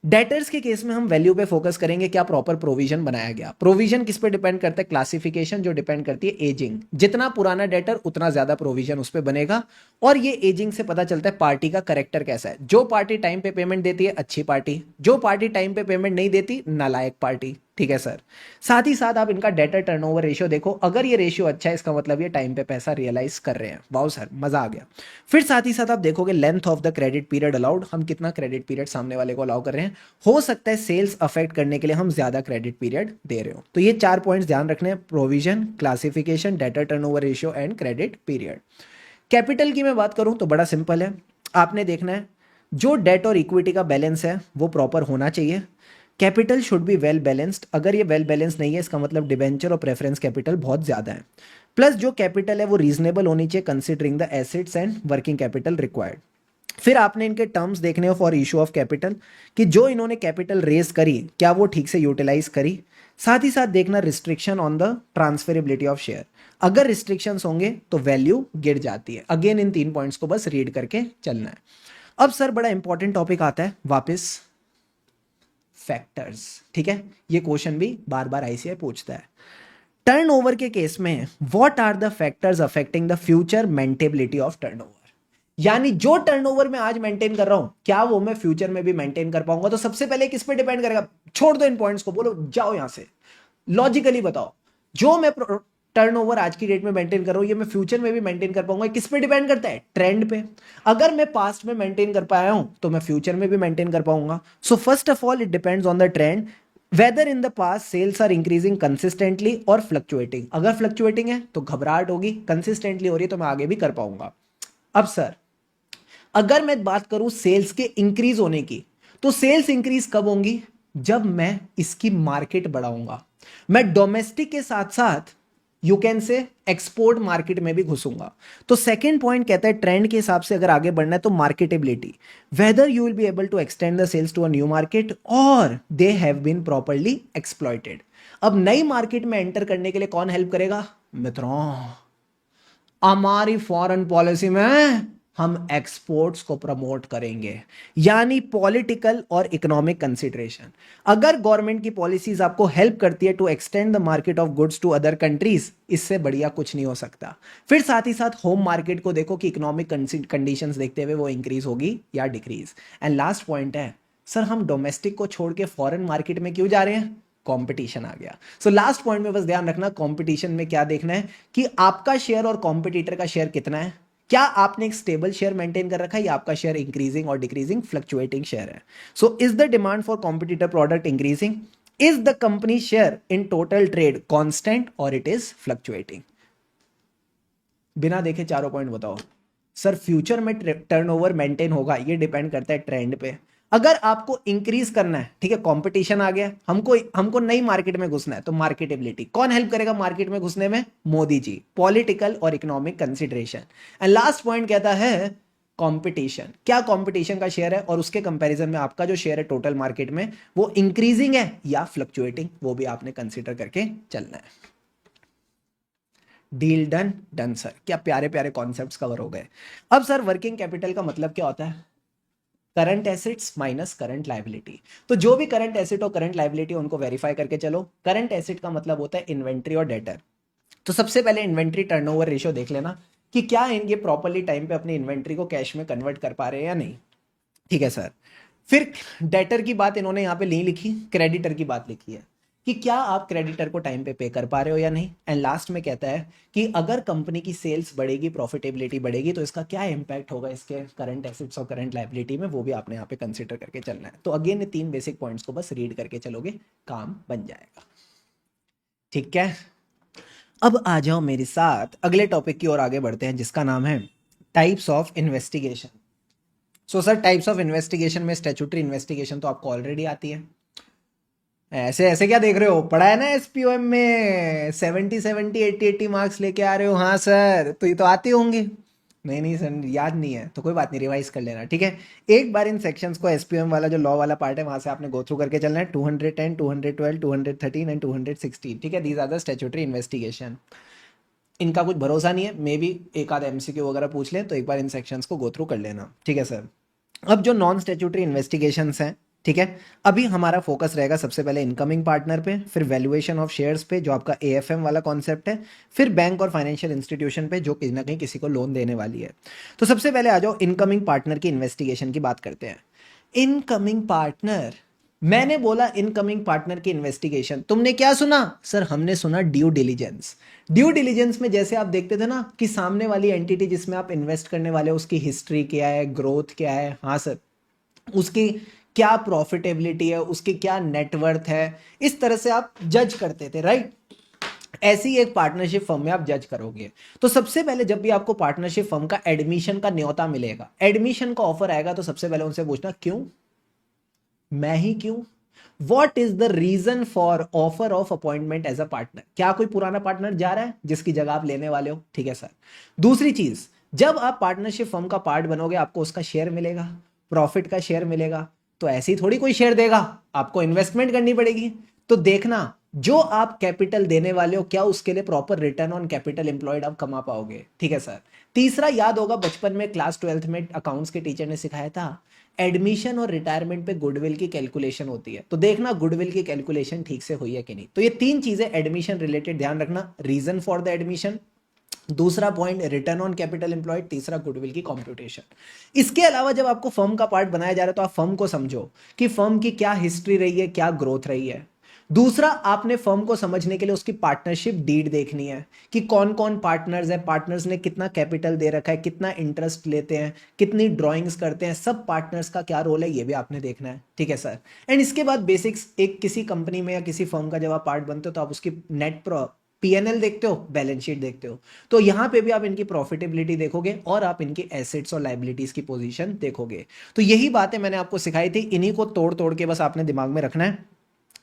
डेटर्स के केस में हम वैल्यू पे फोकस करेंगे, क्या प्रॉपर प्रोविजन बनाया गया। प्रोविजन किस पे डिपेंड करता है? क्लासिफिकेशन, जो डिपेंड करती है एजिंग। जितना पुराना डेटर उतना ज्यादा प्रोविजन उस पे बनेगा। और ये एजिंग से पता चलता है पार्टी का करेक्टर कैसा है। जो पार्टी टाइम पे पेमेंट देती है अच्छी पार्टी, जो पार्टी टाइम पे पेमेंट नहीं देती नालायक पार्टी, ठीक है सर। साथ ही साथ आप इनका डेटर टर्नओवर रेशियो देखो, अगर ये रेशियो अच्छा है इसका मतलब ये टाइम पे पैसा रियलाइज कर रहे हैं। वाओ सर, मजा आ गया। फिर साथ ही साथ आप देखोगे length of the credit period allowed, हम कितना क्रेडिट पीरियड सामने वाले को अलाउ कर रहे हैं। हो सकता है सेल्स अफेक्ट करने के लिए हम ज्यादा क्रेडिट पीरियड दे रहे हो। तो ये 4 पॉइंट्स ध्यान रखने हैं, provision, classification, debtor turnover ratio and credit period. Capital की मैं बात करूं तो बड़ा सिंपल है, आपने देखना है जो डेट और इक्विटी का बैलेंस है वो प्रॉपर होना चाहिए। Capital should be well balanced, अगर ये वेल बैलेंस नहीं है इसका मतलब डिबेंचर और प्रेफरेंस कैपिटल बहुत ज्यादा है। प्लस जो कैपिटल है वो रीजनेबल होनी चाहिए considering the assets and working capital required. फिर आपने इनके टर्म्स देखने हो फॉर इशू ऑफ कैपिटल, कि जो इन्होंने कैपिटल रेज करी क्या वो ठीक से यूटिलाइज करी। साथ ही साथ देखना restriction on the transferability of share, अगर रिस्ट्रिक्शंस होंगे तो वैल्यू गिर जाती है। अगेन इन 3 पॉइंट्स को बस रीड करके चलना है। अब सर बड़ा इंपॉर्टेंट टॉपिक आता है वापस, फैक्टर्स, ठीक है? ये क्वेश्चन भी बार बार आईसीआई पूछता है। टर्नओवर के केस में what are the factors affecting the future maintainability of turnover, यानी जो टर्नओवर मैं आज मेंटेन कर रहा हूं क्या वो मैं फ्यूचर में भी मेंटेन कर पाऊंगा। तो सबसे पहले किस पे डिपेंड करेगा? छोड़ दो इन पॉइंट्स को, बोलो जाओ यहां से, लॉजिकली बताओ जो मैं टर्नओवर आज की डेट में मेंटेन कर रहा हूं ये मैं फ्यूचर में भी मेंटेन कर पाऊंगा। किस पे डिपेंड करता है? ट्रेंड पे। अगर मैं पास्ट में मेंटेन कर पाया हूं तो मैं फ्यूचर में भी मेंटेन कर पाऊंगा। So first of all it depends on the trend. Whether in the past sales are increasing consistently और फ्लक्चुएटिंग, अगर फ्लक्चुएटिंग है तो घबराहट होगी, कंसिस्टेंटली हो रही है तो मैं आगे भी कर पाऊंगा। अब सर अगर मैं बात करूं सेल्स के इंक्रीज होने की, तो सेल्स इंक्रीज कब होंगी, जब मैं इसकी मार्केट बढ़ाऊंगा, मैं डोमेस्टिक के साथ साथ you can say export market में भी घुसूंगा। तो सेकंड पॉइंट कहता है ट्रेंड के हिसाब से अगर आगे बढ़ना है तो marketability, whether you will be able to extend the sales to a new market और they have been properly exploited. अब नई मार्केट में एंटर करने के लिए कौन हेल्प करेगा मित्रों, हमारी फॉरेन पॉलिसी में हम एक्सपोर्ट्स को प्रमोट करेंगे, यानी पॉलिटिकल और इकोनॉमिक कंसिडरेशन। अगर गवर्नमेंट की पॉलिसीज आपको हेल्प करती है to extend the market of goods to other countries, इससे बढ़िया कुछ नहीं हो सकता। फिर साथ ही साथ होम मार्केट को देखो कि इकोनॉमिक कंडीशंस देखते हुए वो इंक्रीज होगी या डिक्रीज। एंड लास्ट पॉइंट है सर हम डोमेस्टिक को छोड़ के फॉरेन मार्केट में क्यों जा रहे हैं, कंपटीशन आ गया। सो लास्ट पॉइंट में बस ध्यान रखना कंपटीशन में क्या देखना है कि आपका शेयर और कॉम्पिटिटर का शेयर कितना है, क्या आपने एक स्टेबल शेयर मेंटेन कर रखा है या आपका शेयर इंक्रीजिंग और डिक्रीजिंग फ्लक्चुएटिंग शेयर है। So is the demand for competitor product increasing, is the company share in total trade constant और इट इज फ्लक्चुएटिंग। बिना देखे चारों पॉइंट बताओ। सर फ्यूचर में टर्नओवर मेंटेन होगा, ये डिपेंड करता है ट्रेंड पे। अगर आपको इंक्रीज करना है, ठीक है, कंपटीशन आ गया, हमको हमको नई मार्केट में घुसना है, तो मार्केटेबिलिटी कौन हेल्प करेगा मार्केट में घुसने में, मोदी जी, पॉलिटिकल और economic consideration. And last point कहता है कंपटीशन, क्या कंपटीशन का शेयर है और उसके कंपैरिजन में आपका जो शेयर है टोटल मार्केट में वो इंक्रीजिंग है या फ्लक्चुएटिंग, वो भी आपने कंसिडर करके चलना है। डील डन डन सर, क्या प्यारे प्यारे कॉन्सेप्ट्स कवर हो गए। अब सर वर्किंग कैपिटल का मतलब क्या होता है, current assets minus current liability. तो जो भी करंट एसेट और करंट लायबिलिटी उनको वेरीफाई करके चलो। करंट एसेट का मतलब होता है इन्वेंट्री और डेटर। तो सबसे पहले इन्वेंट्री टर्नओवर रेशियो देख लेना कि क्या ये प्रॉपरली टाइम पे अपनी इन्वेंट्री को कैश में कन्वर्ट कर पा रहे हैं या नहीं, ठीक है सर। फिर डेटर की बात इन्होंने यहाँ पे नहीं लिखी, क्रेडिटर की बात लिखी है कि क्या आप क्रेडिटर को टाइम पे कर पा रहे हो या नहीं। एंड लास्ट में कहता है कि अगर कंपनी की सेल्स बढ़ेगी, प्रॉफिटेबिलिटी बढ़ेगी, तो इसका क्या इंपैक्ट होगा इसके करंट एसेट्स और करंट लायबिलिटी में, वो भी आपने यहाँ पे कंसिडर करके चलना है। तो अगेन ये 3 बेसिक पॉइंट्स को बस रीड करके चलोगे, काम बन जाएगा, ठीक है। अब आ जाओ मेरे साथ अगले टॉपिक की ओर आगे बढ़ते हैं, जिसका नाम है types of investigation. So sir types of investigation में स्टैट्यूटरी इन्वेस्टिगेशन तो आपको ऑलरेडी आती है, ऐसे ऐसे क्या देख रहे हो, पढ़ा है ना एसपीओएम में 70 80 मार्क्स लेके आ रहे हो, हाँ सर तो ये तो आते होंगे। नहीं नहीं सर याद नहीं है तो कोई बात नहीं, रिवाइज कर लेना, ठीक है। एक बार इन सेक्शंस को एसपीएम वाला जो लॉ वाला पार्ट है वहां से आपने गो थ्रू करके चलना है, 210 212 213 एंड 216, ठीक है। These are the statutory investigation. इनका कुछ भरोसा नहीं है, मे बी एक आध एमसीक्यू वगैरह पूछ लें, तो एक बार इन सेक्शंस को गो थ्रू कर लेना, ठीक है सर। अब जो नॉन स्टैट्यूटरी इन्वेस्टिगेशंस हैं, ठीक है, अभी हमारा फोकस रहेगा सबसे पहले इनकमिंग पार्टनर पे, फिर वैल्यूएशन ऑफ शेयर्स पे जो आपका एएफएम वाला कॉन्सेप्ट है, फिर बैंक और फाइनेंशियल इंस्टीट्यूशन पे जो कहीं ना कहीं किसी को लोन देने वाली है। तो सबसे पहले आ जाओ इनकमिंग पार्टनर की इन्वेस्टिगेशन की बात करते हैं। इनकमिंग पार्टनर, मैंने बोला इनकमिंग पार्टनर की इन्वेस्टिगेशन, तुमने क्या सुना सर, हमने सुना ड्यू डिलीजेंस। ड्यू डिलीजेंस में जैसे आप देखते थे ना कि सामने वाली एंटिटी जिसमें आप इन्वेस्ट करने वाले हो उसकी हिस्ट्री क्या है, ग्रोथ क्या है, हाँ सर, उसकी क्या प्रॉफिटेबिलिटी है, उसकी क्या नेटवर्थ है, इस तरह से आप जज करते थे, राइट। ऐसी एक पार्टनरशिप फर्म में आप जज करोगे। तो सबसे पहले जब भी आपको पार्टनरशिप फर्म का एडमिशन का न्योता मिलेगा, एडमिशन का ऑफर आएगा, तो सबसे पहले उनसे पूछना क्यों, मैं ही क्यों, what is the reason for offer of appointment as a partner, क्या कोई पुराना पार्टनर जा रहा है जिसकी जगह आप लेने वाले हो, ठीक है सर। दूसरी चीज, जब आप पार्टनरशिप फर्म का पार्ट बनोगे आपको उसका शेयर मिलेगा, प्रॉफिट का शेयर मिलेगा। तो ऐसे ही थोड़ी कोई शेयर देगा, आपको इन्वेस्टमेंट करनी पड़ेगी। तो देखना जो आप कैपिटल देने वाले हो क्या उसके लिए proper return on capital employed आप कमा पाओगे, ठीक है सर। तीसरा, याद होगा बचपन में क्लास 12th में अकाउंट्स के टीचर ने सिखाया था, एडमिशन और रिटायरमेंट पे गुडविल की कैलकुलेशन होती है। तो देखना गुडविल की कैलकुलेशन ठीक से हुई है कि नहीं। तो ये 3 चीजें एडमिशन रिलेटेड ध्यान रखना, रीजन फॉर द एडमिशन, दूसरा point return on capital employed, तीसरा गुडविल की कॉम्प्यूटेशन। इसके अलावा जब आपको फर्म का पार्ट बनाया जा रहा है तो आप फर्म को समझो कि फर्म की क्या हिस्ट्री रही है, क्या ग्रोथ रही है, दूसरा, आपने फर्म को समझने के लिए उसकी पार्टनरशिप डीड देखनी है कि कौन कौन पार्टनर्स है, पार्टनर्स ने कितना कैपिटल दे रखा है, कितना इंटरेस्ट लेते हैं, कितनी ड्राइंग्स करते हैं, सब पार्टनर्स का क्या रोल है ये भी आपने देखना है। ठीक है सर। एंड इसके बाद बेसिक्स, एक किसी कंपनी में या किसी फर्म का जब आप पार्ट बनते हो तो आप उसकी नेट पीएनएल देखते हो, बैलेंस शीट देखते हो, तो यहां पे भी आप इनकी प्रॉफिटेबिलिटी देखोगे और आप इनकी एसेट्स और लाइबिलिटीज की पोजीशन देखोगे। तो यही बातें मैंने आपको सिखाई थी, इन्हीं को तोड़ तोड़ के बस आपने दिमाग में रखना है।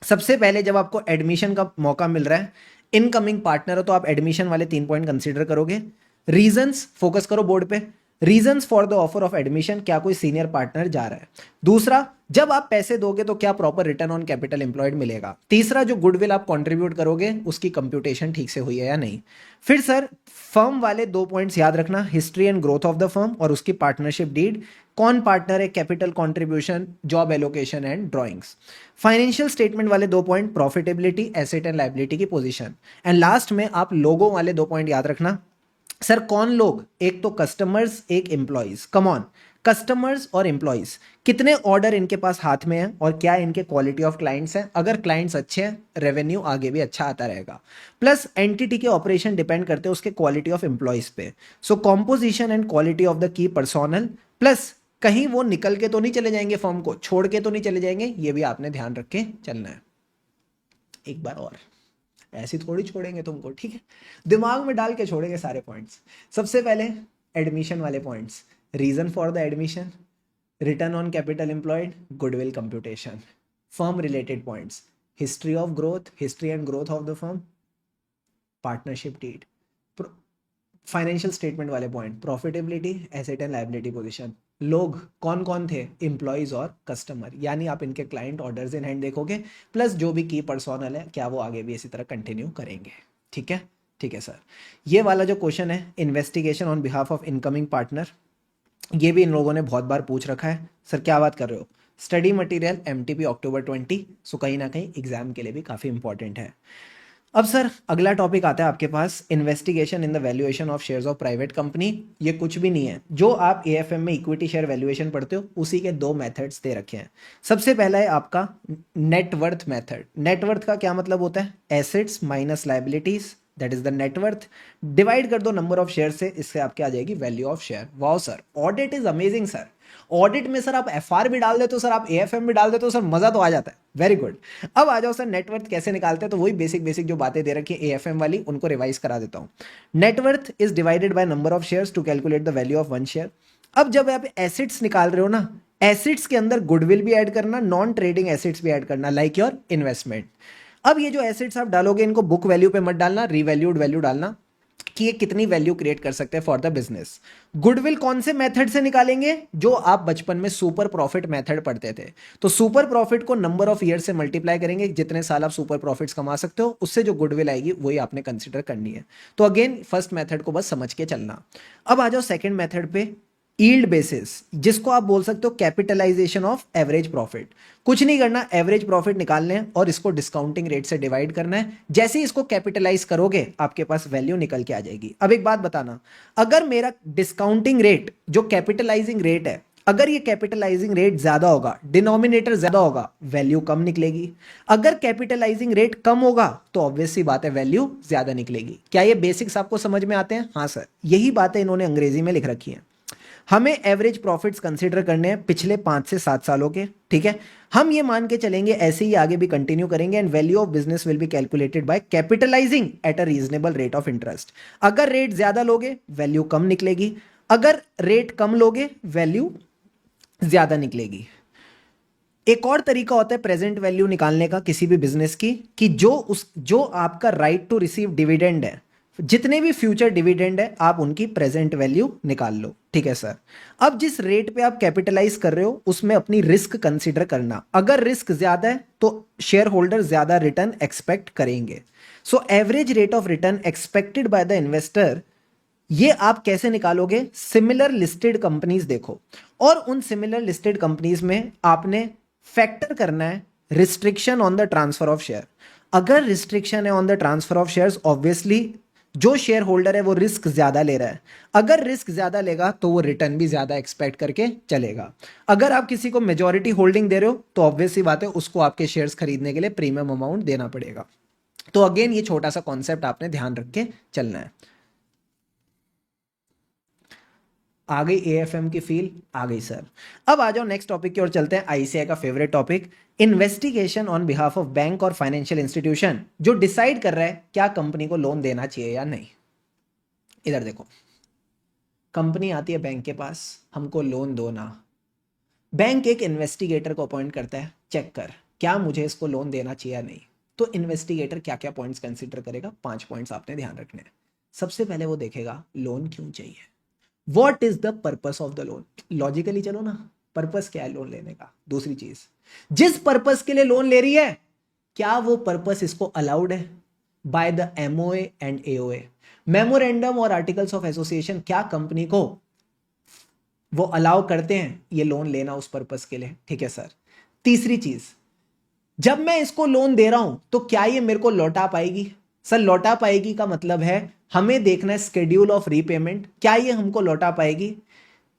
सबसे पहले जब आपको एडमिशन का मौका मिल रहा है, इनकमिंग पार्टनर हो, तो आप एडमिशन वाले 3 पॉइंट कंसीडर करोगे। रीजंस फोकस करो बोर्ड पे, reasons for the offer of admission, क्या कोई सीनियर पार्टनर जा रहा है। दूसरा, जब आप पैसे दोगे तो क्या proper return on capital employed मिलेगा। तीसरा, जो गुडविल आप कंट्रीब्यूट करोगे उसकी कंप्यूटेशन ठीक से हुई है या नहीं। फिर सर, फर्म वाले 2 पॉइंट्स याद रखना, history and growth of the firm और उसकी पार्टनरशिप डीड, कौन पार्टनर है, capital contribution, job allocation and drawings. Financial statement वाले 2 point, profitability, asset and liability की पोजीशन। एंड लास्ट में आप लोगों वाले 2 पॉइंट याद रखना। सर कौन लोग, एक तो कस्टमर्स, एक एम्प्लॉयज। कम ऑन, कस्टमर्स और एम्प्लॉयज, कितने ऑर्डर इनके पास हाथ में है और क्या इनके क्वालिटी ऑफ क्लाइंट्स हैं। अगर क्लाइंट्स अच्छे हैं, रेवेन्यू आगे भी अच्छा आता रहेगा। प्लस एंटिटी के ऑपरेशन डिपेंड करते हैं उसके क्वालिटी ऑफ एम्प्लॉयज पे। So composition and quality of the key personnel, plus कहीं वो निकल के तो नहीं चले जाएंगे, फर्म को छोड़ के तो नहीं चले जाएंगे, ये भी आपने ध्यान रख के चलना है। एक बार और, ऐसी थोड़ी छोड़ेंगे तुमको, ठीक है, दिमाग में डाल के छोड़ेंगे सारे पॉइंट्स। सबसे पहले एडमिशन वाले points, reason for the admission, return on capital employed, goodwill computation. Firm related points, history of growth, history and growth of the firm, partnership deed. Financial statement वाले point, profitability, asset and liability position. लोग कौन कौन थे, एम्प्लॉयज और कस्टमर, यानी आप इनके क्लाइंट, ऑर्डर्स इन हैंड देखोगे, प्लस जो भी की पर्सोनल है क्या वो आगे भी इसी तरह कंटिन्यू करेंगे। ठीक है, ठीक है सर। ये वाला जो क्वेश्चन है, investigation on behalf of incoming partner, ये भी इन लोगों ने बहुत बार पूछ रखा है। सर क्या बात कर रहे हो, स्टडी मटेरियल एमटीपी अक्टूबर 20, सो कहीं ना कहीं एग्जाम के लिए भी काफ़ी इंपॉर्टेंट है। अब सर अगला टॉपिक आता है आपके पास, investigation in the valuation of shares of private company. ये कुछ भी नहीं है, जो आप एएफएम में इक्विटी शेयर वैल्यूएशन पढ़ते हो उसी के 2 मेथड्स दे रखे हैं। सबसे पहला है आपका नेटवर्थ मेथड। नेटवर्थ का क्या मतलब होता है, assets minus liabilities, that is the net worth, divide कर दो नंबर ऑफ शेयर से, इससे आपके आ जाएगी value of share. Wow sir, audit is amazing sir. Audit में सर आप एफआर भी डाल देते हो सर, आप एएफएम भी डाल देते हो सर, मजा तो आ जाता है। Very good. अब आ जाओ सर, नेटवर्थ कैसे निकालते हैं, तो वही बेसिक बेसिक जो बातें दे रखी है एएफएम वाली, उनको रिवाइज करा देता हूं। Net worth is divided by number of shares to calculate the value of one share. अब जब आप एसेट्स निकाल रहे हो ना, एसेट्स के अंदर गुडविल भी ऐड करना, नॉन ट्रेडिंग एसेट्स भी ऐड करना, लाइक योर इन्वेस्टमेंट। अब ये जो एसेट्स आप डालोगे, इनको बुक वैल्यू पे मत डालना, रीवैल्यूड वैल्यू डालना कि ये कितनी वैल्यू क्रिएट कर सकते हैं फॉर द बिजनेस। गुडविल कौन से मेथड से निकालेंगे, जो आप बचपन में सुपर प्रॉफिट मेथड पढ़ते थे। तो सुपर प्रॉफिट को नंबर ऑफ ईयर से मल्टीप्लाई करेंगे, जितने साल आप सुपर प्रॉफिट्स कमा सकते हो, उससे जो गुडविल आएगी वही आपने कंसीडर करनी है। तो अगेन फर्स्ट मेथड को बस समझ के चलना। अब आ जाओ सेकंड मेथड पे, यील्ड बेसिस, जिसको आप बोल सकते हो कैपिटलाइजेशन ऑफ एवरेज प्रॉफिट। कुछ नहीं करना, एवरेज प्रॉफिट निकालने हैं और इसको डिस्काउंटिंग रेट से डिवाइड करना है। जैसे ही इसको कैपिटलाइज करोगे आपके पास वैल्यू निकल के आ जाएगी। अब एक बात बताना, अगर मेरा डिस्काउंटिंग रेट जो कैपिटलाइजिंग रेट है, अगर ये कैपिटलाइजिंग रेट ज्यादा होगा, डिनोमिनेटर ज्यादा होगा, वैल्यू कम निकलेगी। अगर कैपिटलाइजिंग रेट कम होगा तो ऑब्वियस सी बात है वैल्यू ज्यादा निकलेगी। क्या ये बेसिक्स आपको समझ में आते हैं? हाँ सर, यही बातें इन्होंने अंग्रेजी में लिख रखी हैं। हमें एवरेज प्रॉफिट्स कंसीडर करने हैं पिछले 5 से 7 सालों के, ठीक है। हम ये मान के चलेंगे, ऐसे ही आगे भी कंटिन्यू करेंगे। And value of business will be calculated by capitalising at a reasonable rate of interest. अगर रेट ज्यादा लोगे वैल्यू कम निकलेगी, अगर रेट कम लोगे वैल्यू ज्यादा निकलेगी। एक और तरीका होता है प्रेजेंट वैल्यू निकालने का किसी भी बिजनेस की, कि जो आपका राइट टू रिसीव डिविडेंड है, जितने भी फ्यूचर डिविडेंड है आप उनकी प्रेजेंट वैल्यू निकाल लो, ठीक है सर। अब जिस रेट पे आप कैपिटलाइज कर रहे हो उसमें अपनी रिस्क कंसीडर करना। अगर रिस्क ज्यादा है तो शेयर होल्डर ज्यादा रिटर्न एक्सपेक्ट करेंगे। So average rate of return expected by the investor, ये आप कैसे निकालोगे? सिमिलर लिस्टेड कंपनीज देखो, और उन सिमिलर लिस्टेड कंपनीज में आपने फैक्टर करना है restriction on the transfer of share. अगर रिस्ट्रिक्शन है on the transfer of shares, obviously जो शेयर होल्डर है वो रिस्क ज्यादा ले रहा है। अगर रिस्क ज्यादा लेगा तो वो रिटर्न भी ज्यादा एक्सपेक्ट करके चलेगा। अगर आप किसी को मेजॉरिटी होल्डिंग दे रहे हो तो ऑब्वियस सी बात है उसको आपके शेयर्स खरीदने के लिए प्रीमियम अमाउंट देना पड़ेगा। तो अगेन ये छोटा सा कॉन्सेप्ट आपने ध्यान रख के चलना है। आ गई एएफएम की फील, आ गई सर। अब आ जाओ नेक्स्ट टॉपिक की ओर चलते हैं, आईसीआई का favourite topic, investigation on behalf of bank और फाइनेंशियल इंस्टीट्यूशन जो डिसाइड कर रहा है क्या कंपनी को लोन देना चाहिए या नहीं। इधर देखो, कंपनी आती है बैंक के पास, हमको लोन दो ना। बैंक एक इन्वेस्टिगेटर को अपॉइंट करता है, चेक कर क्या मुझे इसको लोन देना चाहिए या नहीं। तो इन्वेस्टिगेटर क्या क्या पॉइंट्स कंसीडर करेगा, 5 पॉइंट्स आपने ध्यान रखने हैं। सबसे पहले वो देखेगा लोन क्यों चाहिए, what is the purpose of the loan. Logically चलो ना, पर्पस क्या है लोन लेने का। दूसरी चीज, जिस पर्पस के लिए लोन ले रही है क्या वो पर्पस इसको अलाउड है by the MOA and AOA, memorandum और आर्टिकल्स ऑफ एसोसिएशन, क्या कंपनी को वो अलाउ करते हैं ये लोन लेना उस पर्पस के लिए। ठीक है सर। तीसरी चीज, जब मैं इसको लोन दे रहा हूं तो क्या ये मेरे को लौटा पाएगी। सर लौटा पाएगी का मतलब है हमें देखना है स्केड्यूल ऑफ रीपेमेंट, क्या ये हमको लौटा पाएगी,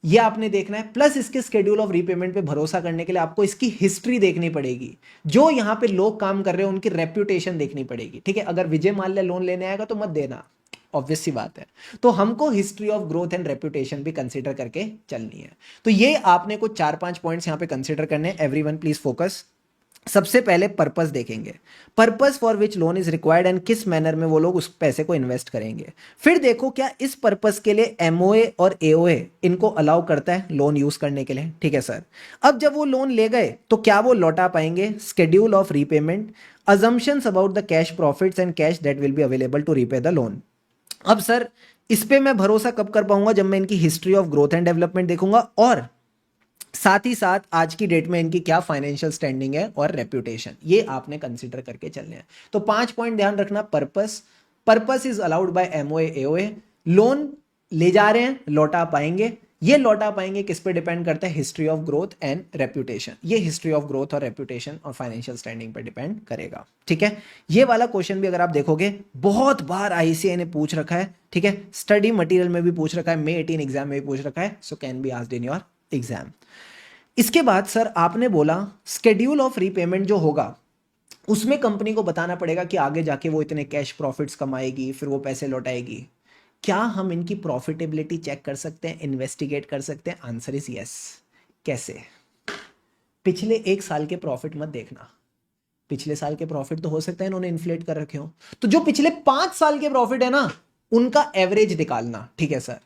ये आपने देखना है। प्लस इसके स्केड्यूल ऑफ रीपेमेंट पे भरोसा करने के लिए आपको इसकी हिस्ट्री देखनी पड़ेगी। जो यहां पे लोग काम कर रहे हैं उनकी रेप्यूटेशन देखनी पड़ेगी। ठीक है, अगर विजय माल्या लोन लेने आएगा तो मत देना, ऑब्वियस सी बात है। तो हमको history of growth and reputation भी कंसीडर करके चलनी है। तो ये आपने कुछ 4-5 पॉइंट्स यहां पे कंसीडर करने हैं। Everyone please focus. सबसे पहले पर्पस देखेंगे, purpose for which loan is required and किस मैनर में वो लोग उस पैसे को इन्वेस्ट करेंगे। फिर देखो क्या इस पर्पस के लिए एमओए और एओए इनको अलाउ करता है लोन यूज करने के लिए। ठीक है सर। अब जब वो लोन ले गए तो क्या वो लौटा पाएंगे, schedule of repayment, assumptions about the cash profits and cash that will be available to repay the loan. अब सर इस पे मैं भरोसा कब कर पाऊंगा, जब मैं इनकी history of growth and development देखूंगा और साथ ही साथ आज की डेट में इनकी क्या फाइनेंशियल स्टैंडिंग है और रेप्यूटेशन, ये आपने कंसीडर करके चलने हैं। तो 5 पॉइंट ध्यान रखना। Purpose, purpose is allowed by MOA AOA, loan ले जा रहे हैं लौटा पाएंगे, ये लौटा पाएंगे किस पे डिपेंड करता है, history of growth and reputation. ये हिस्ट्री ऑफ ग्रोथ और रेप्यूटेशन और फाइनेंशियल स्टैंडिंग पे डिपेंड करेगा। ठीक है, ये वाला क्वेश्चन भी अगर आप देखोगे बहुत बार आईसीआई ने पूछ रखा है। ठीक है, स्टडी मटेरियल में भी पूछ रखा है, May 18 एग्जाम में भी पूछ रखा है, so can be asked in your exam. इसके बाद सर आपने बोला स्केड्यूल ऑफ रीपेमेंट जो होगा उसमें कंपनी को बताना पड़ेगा कि आगे जाके वो इतने कैश प्रॉफिट्स कमाएगी, फिर वो पैसे लौटाएगी। क्या हम इनकी प्रॉफिटेबिलिटी चेक कर सकते हैं, इन्वेस्टिगेट कर सकते हैं? Answer is yes. कैसे? पिछले 1 साल के प्रॉफिट मत देखना, पिछले साल के प्रॉफिट तो हो सकता है इन्होंने इन्फ्लेट कर रखे हो, तो जो पिछले 5 साल के प्रॉफिट है ना उनका एवरेज निकालना। ठीक है सर।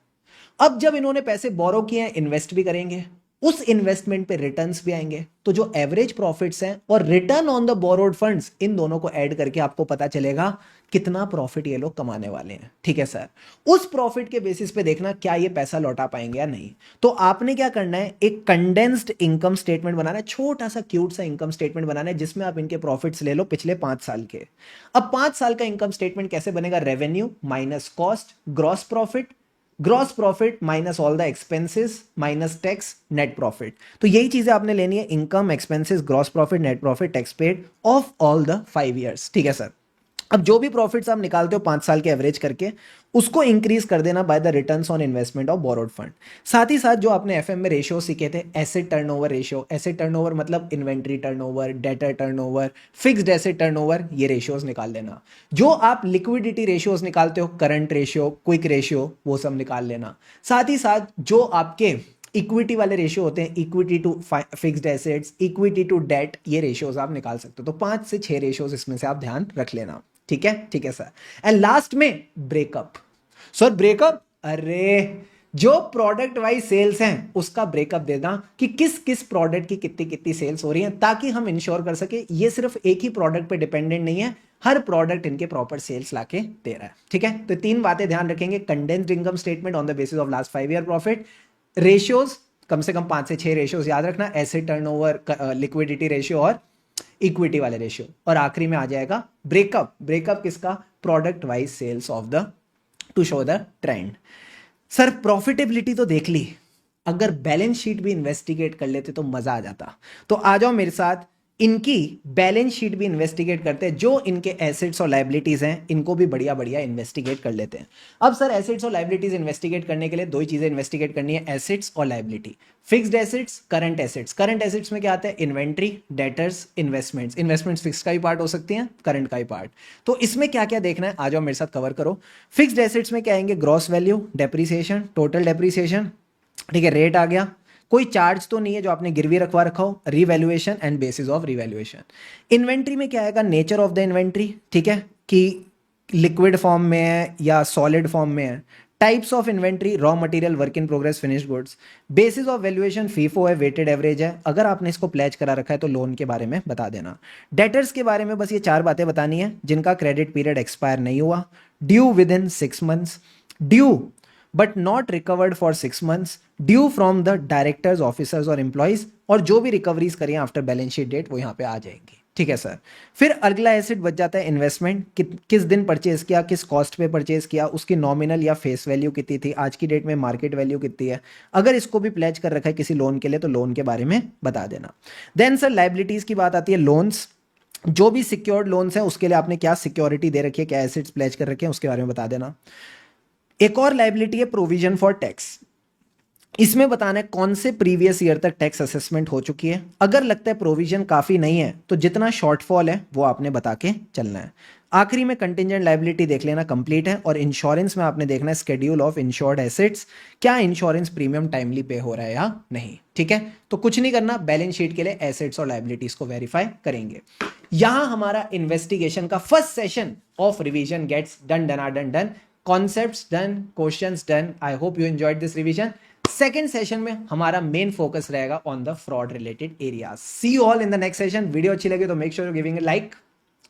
अब जब इन्होंने पैसे बोरो किए हैं, इन्वेस्ट भी करेंगे, उस इन्वेस्टमेंट पे रिटर्न्स भी आएंगे, तो जो एवरेज प्रॉफिट्स हैं और return on the borrowed funds, इन दोनों को ऐड करके आपको पता चलेगा कितना प्रॉफिट ये लोग कमाने वाले हैं। ठीक है सर। उस प्रॉफिट के बेसिस पे देखना क्या ये पैसा लौटा पाएंगे या नहीं। तो आपने क्या करना है, एक कंडेंस्ड इनकम स्टेटमेंट बनाना है, छोटा सा क्यूट सा इनकम स्टेटमेंट बनाना है जिसमें आप इनके प्रॉफिट्स ले लो पिछले 5 साल के। अब 5 साल का इनकम स्टेटमेंट कैसे बनेगा, revenue minus cost, gross profit minus all the expenses minus tax, net profit. तो यही चीजें आपने लेनी है, income, expenses, gross profit, net profit, tax paid of all the 5 years. ठीक है सर। अब जो भी प्रॉफिट्स आप निकालते हो 5 साल के एवरेज करके, उसको इंक्रीज कर देना by the returns on investment of borrowed fund. साथ ही साथ जो आपने एफएम में रेशियो सीखे थे, asset turnover ratio, asset turnover मतलब inventory turnover, debtor turnover, fixed asset turnover, ये रेशियोज निकाल लेना। जो आप लिक्विडिटी रेशियोज निकालते हो, करंट रेशियो, क्विक रेशियो, वो सब निकाल लेना। साथ ही साथ जो आपके इक्विटी वाले रेशियो होते हैं, equity to fixed assets, equity to debt, ये रेशियोज आप निकाल सकते हो। तो 5 से 6 रेशियोज इसमें से आप ध्यान रख लेना। ठीक है, ठीक है सर। एंड लास्ट में ब्रेकअप। सर ब्रेकअप, अरे जो प्रोडक्ट वाइज सेल्स हैं उसका ब्रेकअप देना कि किस किस प्रोडक्ट की कितनी कितनी सेल्स हो रही हैं, ताकि हम इंश्योर कर सके ये सिर्फ एक ही प्रोडक्ट पे डिपेंडेंट नहीं है, हर प्रोडक्ट इनके प्रॉपर सेल्स लाके दे रहा है। ठीक है, तो 3 बातें ध्यान रखेंगे, condensed income statement on the basis of last 5 year profit, ratios कम से कम 5 से 6 रेशियोज याद रखना, एसेट टर्नओवर, लिक्विडिटी रेशियो और इक्विटी वाले रेशियो, और आखिरी में आ जाएगा ब्रेकअप। ब्रेकअप किसका, product wise sales of the, to show the trend. Sir profitability तो देख ली, अगर बैलेंस शीट भी इन्वेस्टिगेट कर लेते तो मजा आ जाता। तो आ जाओ मेरे साथ, इनकी बैलेंस शीट भी इन्वेस्टिगेट करते हैं, जो इनके एसेट्स और लाइबिलिटीज हैं इनको भी बढ़िया बढ़िया इन्वेस्टिगेट कर लेते हैं। अब सर एसेट्स और लाइबिलिटीज इन्वेस्टिगेट करने के लिए दो ही चीजें इन्वेस्टिगेट करनी है, एसेट्स और liability. Fixed assets, current assets. Current assets में क्या आता है, inventory, debtors, investments. Investments fix का भी पार्ट हो सकती हैं, करंट का भी पार्ट। तो इसमें क्या क्या देखना है, आ जाओ मेरे साथ कवर करो। फिक्स्ड एसेट्स में क्या आएंगे, gross value, depreciation, total depreciation, ठीक है, रेट आ गया, कोई चार्ज तो नहीं है जो आपने गिरवी रखवा रखा हो, revaluation and bases of revaluation. Inventory में क्या आएगा, नेचर ऑफ द इन्वेंट्री, ठीक है, कि लिक्विड फॉर्म में है या सॉलिड फॉर्म में है। Types of inventory, raw material, work in progress, finished goods. Basis of valuation FIFO है, वेटेड एवरेज है। अगर आपने इसको प्लेज करा रखा है तो लोन के बारे में बता देना। डेटर्स के बारे में बस ये 4 बातें बतानी है, जिनका क्रेडिट पीरियड एक्सपायर नहीं हुआ, due with in 6 months, due but not recovered for 6 months, due from the directors, officers और एम्प्लॉइज, और जो भी रिकवरीज करें आफ्टर बैलेंस शीट डेट वो यहाँ पे आ जाएंगी, ठीक है सर। फिर अगला एसेट बच जाता है इन्वेस्टमेंट, किस दिन परचेज किया, किस कॉस्ट पे परचेज किया, उसकी नॉमिनल या फेस वैल्यू कितनी थी, आज की डेट में मार्केट वैल्यू कितनी है। अगर इसको भी प्लेज कर रखा है किसी लोन के लिए तो लोन के बारे में बता देना। देन सर लाइबिलिटीज की बात आती है, लोन्स, जो भी सिक्योर्ड लोन्स हैं उसके लिए आपने क्या सिक्योरिटी दे रखी है, क्या एसेट्स प्लेज कर रखे हैं उसके बारे में बता देना। एक और लाइबिलिटी है प्रोविजन फॉर टैक्स, इसमें बताना है कौन से प्रीवियस ईयर तक टैक्स असेसमेंट हो चुकी है। अगर लगता है प्रोविजन काफी नहीं है तो जितना शॉर्टफॉल है वो आपने बता के चलना है। आखिरी में कंटिजेंट लाइबिलिटी देख लेना कंप्लीट है, और इंश्योरेंस में आपने देखना है स्केड्यूल ऑफ इंश्योर्ड एसेट्स, क्या इंश्योरेंस प्रीमियम टाइमली पे हो रहा है या नहीं, ठीक है। तो कुछ नहीं करना, बैलेंस शीट के लिए एसेट्स और लाइबिलिटीज को वेरीफाई करेंगे। यहां हमारा इन्वेस्टिगेशन का first session of revision gets done, done. Concepts done, questions done. I hope you enjoyed this revision. Second session में हमारा मेन फोकस रहेगा on the fraud related areas. See you all in the next session. Video अच्छी लगी तो make sure you giving a like,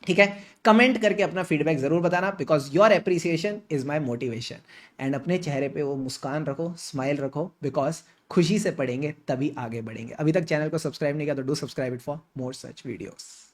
ठीक है। कमेंट करके अपना फीडबैक जरूर बताना, because your appreciation is my motivation. And अपने चेहरे पे वो मुस्कान रखो, स्माइल रखो, बिकॉज खुशी से पढ़ेंगे तभी आगे बढ़ेंगे। अभी तक चैनल को सब्सक्राइब नहीं किया तो do subscribe it for more such videos.